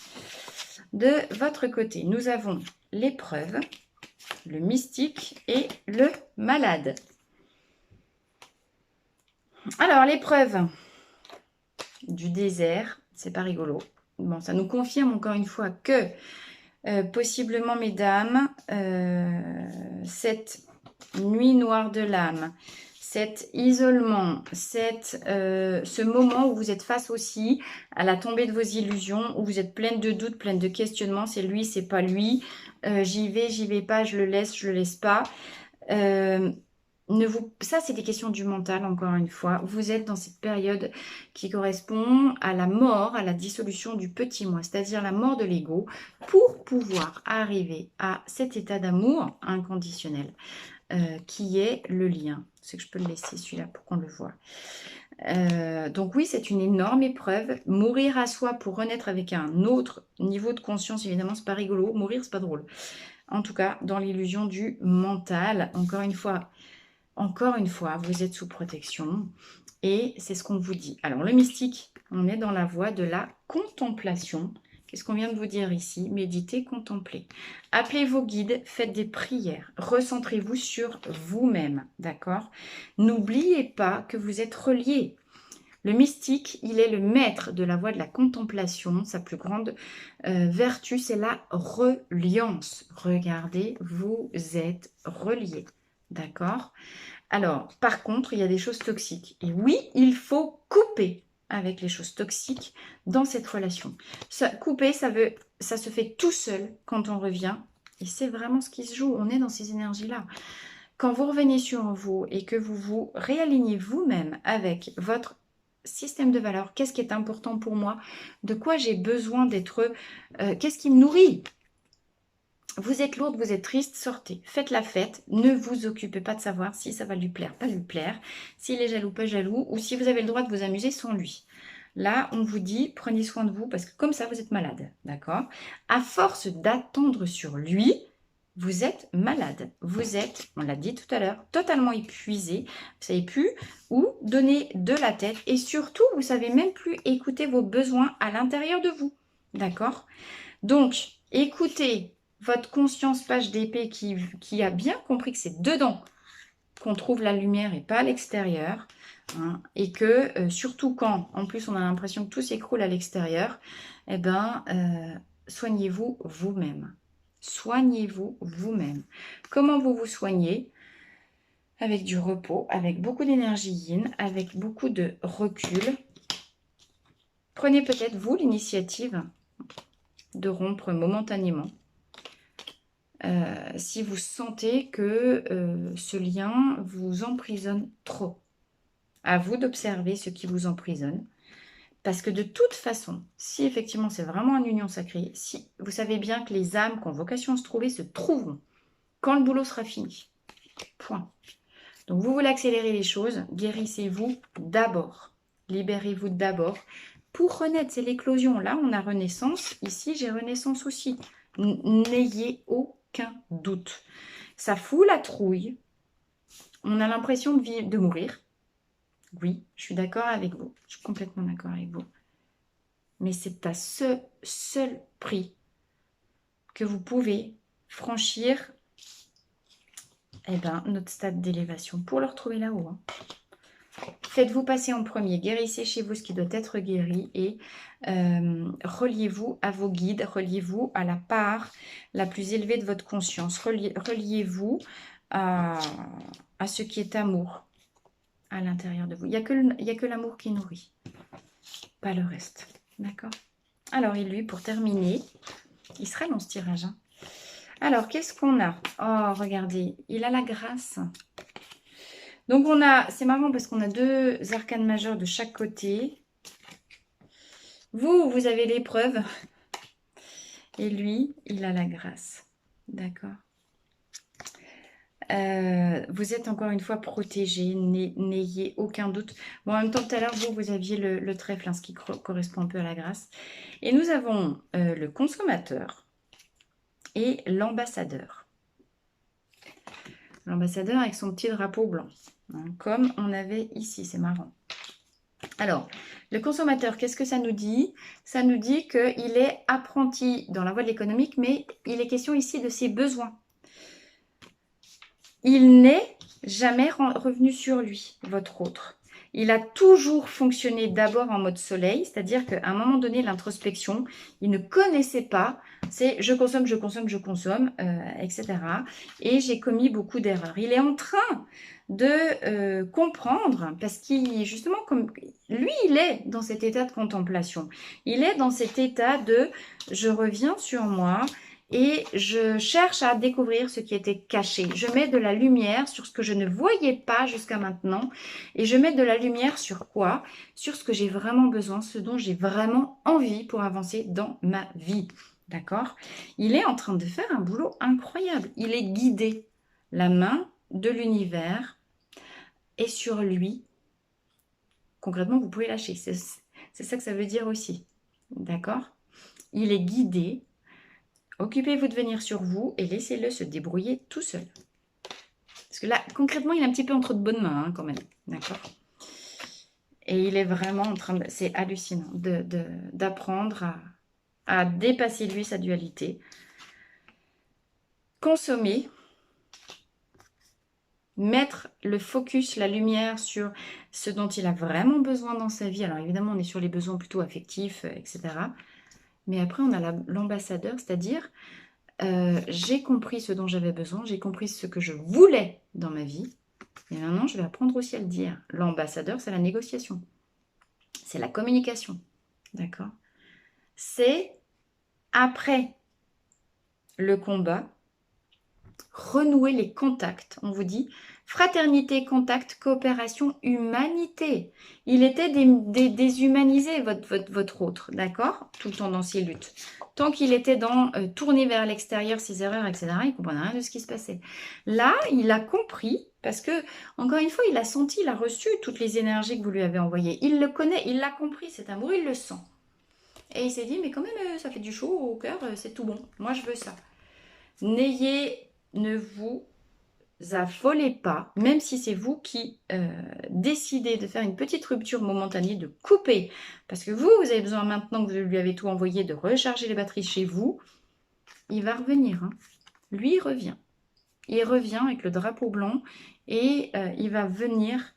nous avons l'épreuve, le mystique et le malade. Alors, l'épreuve du désert, c'est pas rigolo. Bon, ça nous confirme encore une fois que possiblement, mesdames, cette nuit noire de l'âme, cet isolement, ce moment où vous êtes face aussi à la tombée de vos illusions, où vous êtes pleine de doutes, pleine de questionnements, c'est lui, c'est pas lui, j'y vais pas, je le laisse pas. Ça, c'est des questions du mental, encore une fois. Vous êtes dans cette période qui correspond à la mort, à la dissolution du petit moi, c'est-à-dire la mort de l'ego, pour pouvoir arriver à cet état d'amour inconditionnel qui est le lien. C'est que je peux le laisser celui-là pour qu'on le voit. Donc oui, c'est une énorme épreuve. Mourir à soi pour renaître avec un autre niveau de conscience, évidemment, c'est pas rigolo. Mourir, c'est pas drôle. En tout cas, dans l'illusion du mental, encore une fois, vous êtes sous protection et c'est ce qu'on vous dit. Alors, le mystique, on est dans la voie de la contemplation. Qu'est-ce qu'on vient de vous dire ici? Méditez, contemplez. Appelez vos guides, faites des prières. Recentrez-vous sur vous-même, d'accord? N'oubliez pas que vous êtes reliés. Le mystique, il est le maître de la voie de la contemplation. Sa plus grande vertu, c'est la reliance. Regardez, vous êtes reliés. D'accord? Alors, par contre, il y a des choses toxiques. Et oui, il faut couper avec les choses toxiques dans cette relation. Couper, ça se fait tout seul quand on revient. Et c'est vraiment ce qui se joue. On est dans ces énergies-là. Quand vous revenez sur vous et que vous vous réalignez vous-même avec votre système de valeurs, qu'est-ce qui est important pour moi, de quoi j'ai besoin d'être, qu'est-ce qui me nourrit. Vous êtes lourde, vous êtes triste, sortez, faites la fête, ne vous occupez pas de savoir si ça va lui plaire, pas lui plaire, s'il est jaloux, pas jaloux, ou si vous avez le droit de vous amuser sans lui. Là, on vous dit, prenez soin de vous, parce que comme ça, vous êtes malade, d'accord? À force d'attendre sur lui, Vous êtes malade. Vous êtes, on l'a dit tout à l'heure, totalement épuisé. Vous ne savez plus où donner de la tête. Et surtout, vous ne savez même plus écouter vos besoins à l'intérieur de vous. D'accord? Donc, écoutez votre conscience page d'épée qui a bien compris que c'est dedans qu'on trouve la lumière et pas à l'extérieur. Hein, et que, surtout quand, en plus, on a l'impression que tout s'écroule à l'extérieur, eh ben, soignez-vous vous-même. Soignez-vous vous-même. Comment vous vous soignez? Avec du repos, avec beaucoup d'énergie yin, avec beaucoup de recul. Prenez peut-être, vous, l'initiative de rompre momentanément. Si vous sentez que ce lien vous emprisonne trop. À vous d'observer ce qui vous emprisonne. Parce que de toute façon, si effectivement c'est vraiment une union sacrée, si vous savez bien que les âmes qui ont vocation à se trouver se trouveront quand le boulot sera fini. Point. Donc vous voulez accélérer les choses, guérissez-vous d'abord. Libérez-vous d'abord. Pour renaître, c'est l'éclosion. Là, on a renaissance. Ici, j'ai renaissance aussi. N'ayez aucun doute. Ça fout la trouille. On a l'impression de mourir. Oui, je suis d'accord avec vous. Je suis complètement d'accord avec vous. Mais c'est à ce seul prix que vous pouvez franchir notre stade d'élévation pour le retrouver là-haut. Hein. Faites-vous passer en premier, guérissez chez vous ce qui doit être guéri et reliez-vous à vos guides, reliez-vous à la part la plus élevée de votre conscience, reliez-vous à ce qui est amour à l'intérieur de vous. Il n'y a que l'amour qui nourrit, pas le reste. D'accord? Alors, et lui, pour terminer, il serait long ce tirage. Hein. Alors, qu'est-ce qu'on a? Oh, regardez, il a la grâce. Donc, on a, c'est marrant parce qu'on a deux arcanes majeures de chaque côté. Vous avez l'épreuve. Et lui, il a la grâce. D'accord? Vous êtes encore une fois protégé, n'ayez aucun doute. Bon, en même temps, tout à l'heure, vous aviez le trèfle, hein, ce qui correspond un peu à la grâce. Et nous avons le consommateur et l'ambassadeur. L'ambassadeur avec son petit drapeau blanc, hein, comme on avait ici, c'est marrant. Alors, le consommateur, qu'est-ce que ça nous dit? Ça nous dit qu'il est apprenti dans la voie de l'économique, mais il est question ici de ses besoins. Il n'est jamais revenu sur lui, votre autre. Il a toujours fonctionné d'abord en mode soleil, c'est-à-dire qu'à un moment donné, l'introspection, il ne connaissait pas, c'est je consomme, je consomme, je consomme, etc. Et j'ai commis beaucoup d'erreurs. Il est en train de comprendre, parce qu'il, justement, comme lui, il est dans cet état de contemplation. Il est dans cet état de je reviens sur moi, et je cherche à découvrir ce qui était caché. Je mets de la lumière sur ce que je ne voyais pas jusqu'à maintenant. Et je mets de la lumière sur quoi? Sur ce que j'ai vraiment besoin, ce dont j'ai vraiment envie pour avancer dans ma vie. D'accord? Il est en train de faire un boulot incroyable. Il est guidé. La main de l'univers est sur lui. Concrètement, vous pouvez lâcher. C'est ça que ça veut dire aussi. D'accord? Il est guidé. Occupez-vous de venir sur vous et laissez-le se débrouiller tout seul. Parce que là, concrètement, il est un petit peu entre de bonnes mains, hein, quand même. D'accord? Et il est vraiment en train de... C'est hallucinant d'apprendre à dépasser lui sa dualité. Consommer. Mettre le focus, la lumière sur ce dont il a vraiment besoin dans sa vie. Alors évidemment, on est sur les besoins plutôt affectifs, etc. Mais après, on a l'ambassadeur, c'est-à-dire... j'ai compris ce dont j'avais besoin, j'ai compris ce que je voulais dans ma vie. Et maintenant, je vais apprendre aussi à le dire. L'ambassadeur, c'est la négociation. C'est la communication. D'accord? C'est après le combat, renouer les contacts. On vous dit fraternité, contact, coopération, humanité. Il était déshumanisé, votre autre, d'accord? Tout le temps dans ses luttes. Tant qu'il était dans tourner vers l'extérieur, ses erreurs, etc., il ne comprenait rien de ce qui se passait. Là, il a compris, parce que, encore une fois, il a senti, il a reçu toutes les énergies que vous lui avez envoyées. Il le connaît, il l'a compris, cet amour, il le sent. Et il s'est dit, mais quand même, ça fait du chaud au cœur, c'est tout bon. Moi, je veux ça. Ne vous affolez pas, même si c'est vous qui décidez de faire une petite rupture momentanée, de couper, parce que vous avez besoin maintenant que vous lui avez tout envoyé, de recharger les batteries chez vous. Il va revenir, hein. Lui, il revient. Il revient avec le drapeau blanc et il va venir,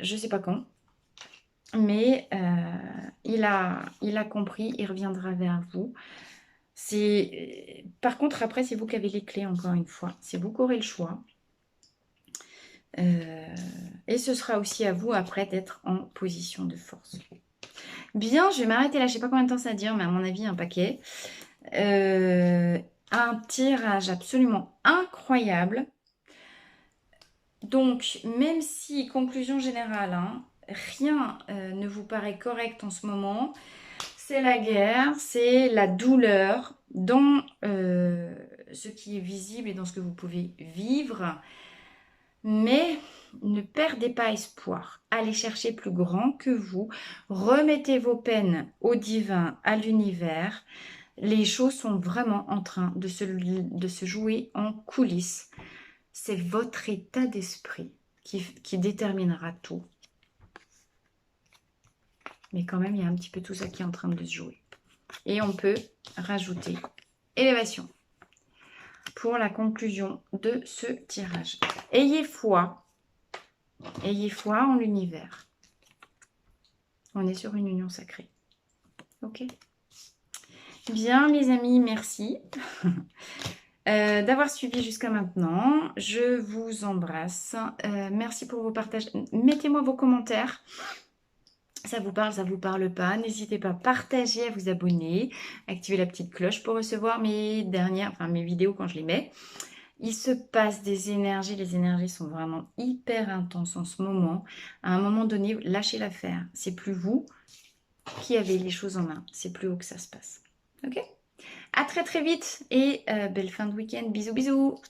je ne sais pas quand, mais il a compris, il reviendra vers vous. Par contre, après, c'est vous qui avez les clés, encore une fois. C'est vous qui aurez le choix. Et ce sera aussi à vous, après, d'être en position de force. Bien, je vais m'arrêter là. Je ne sais pas combien de temps ça dure, mais à mon avis, un paquet. Un tirage absolument incroyable. Donc, même si, conclusion générale, hein, rien ne vous paraît correct en ce moment, c'est la guerre, c'est la douleur dans ce qui est visible et dans ce que vous pouvez vivre. Mais ne perdez pas espoir. Allez chercher plus grand que vous. Remettez vos peines au divin, à l'univers. Les choses sont vraiment en train de se jouer en coulisses. C'est votre état d'esprit qui déterminera tout. Mais quand même, il y a un petit peu tout ça qui est en train de se jouer. Et on peut rajouter élévation pour la conclusion de ce tirage. Ayez foi en l'univers. On est sur une union sacrée. Ok? Bien, mes amis, merci d'avoir suivi jusqu'à maintenant. Je vous embrasse. Merci pour vos partages. Mettez-moi vos commentaires. Ça vous parle pas. N'hésitez pas à partager, à vous abonner, activer la petite cloche pour recevoir mes vidéos quand je les mets. Il se passe des énergies. Les énergies sont vraiment hyper intenses en ce moment. À un moment donné, lâchez l'affaire. C'est plus vous qui avez les choses en main. C'est plus haut que ça se passe. Ok ? À très très vite et belle fin de week-end. Bisous bisous.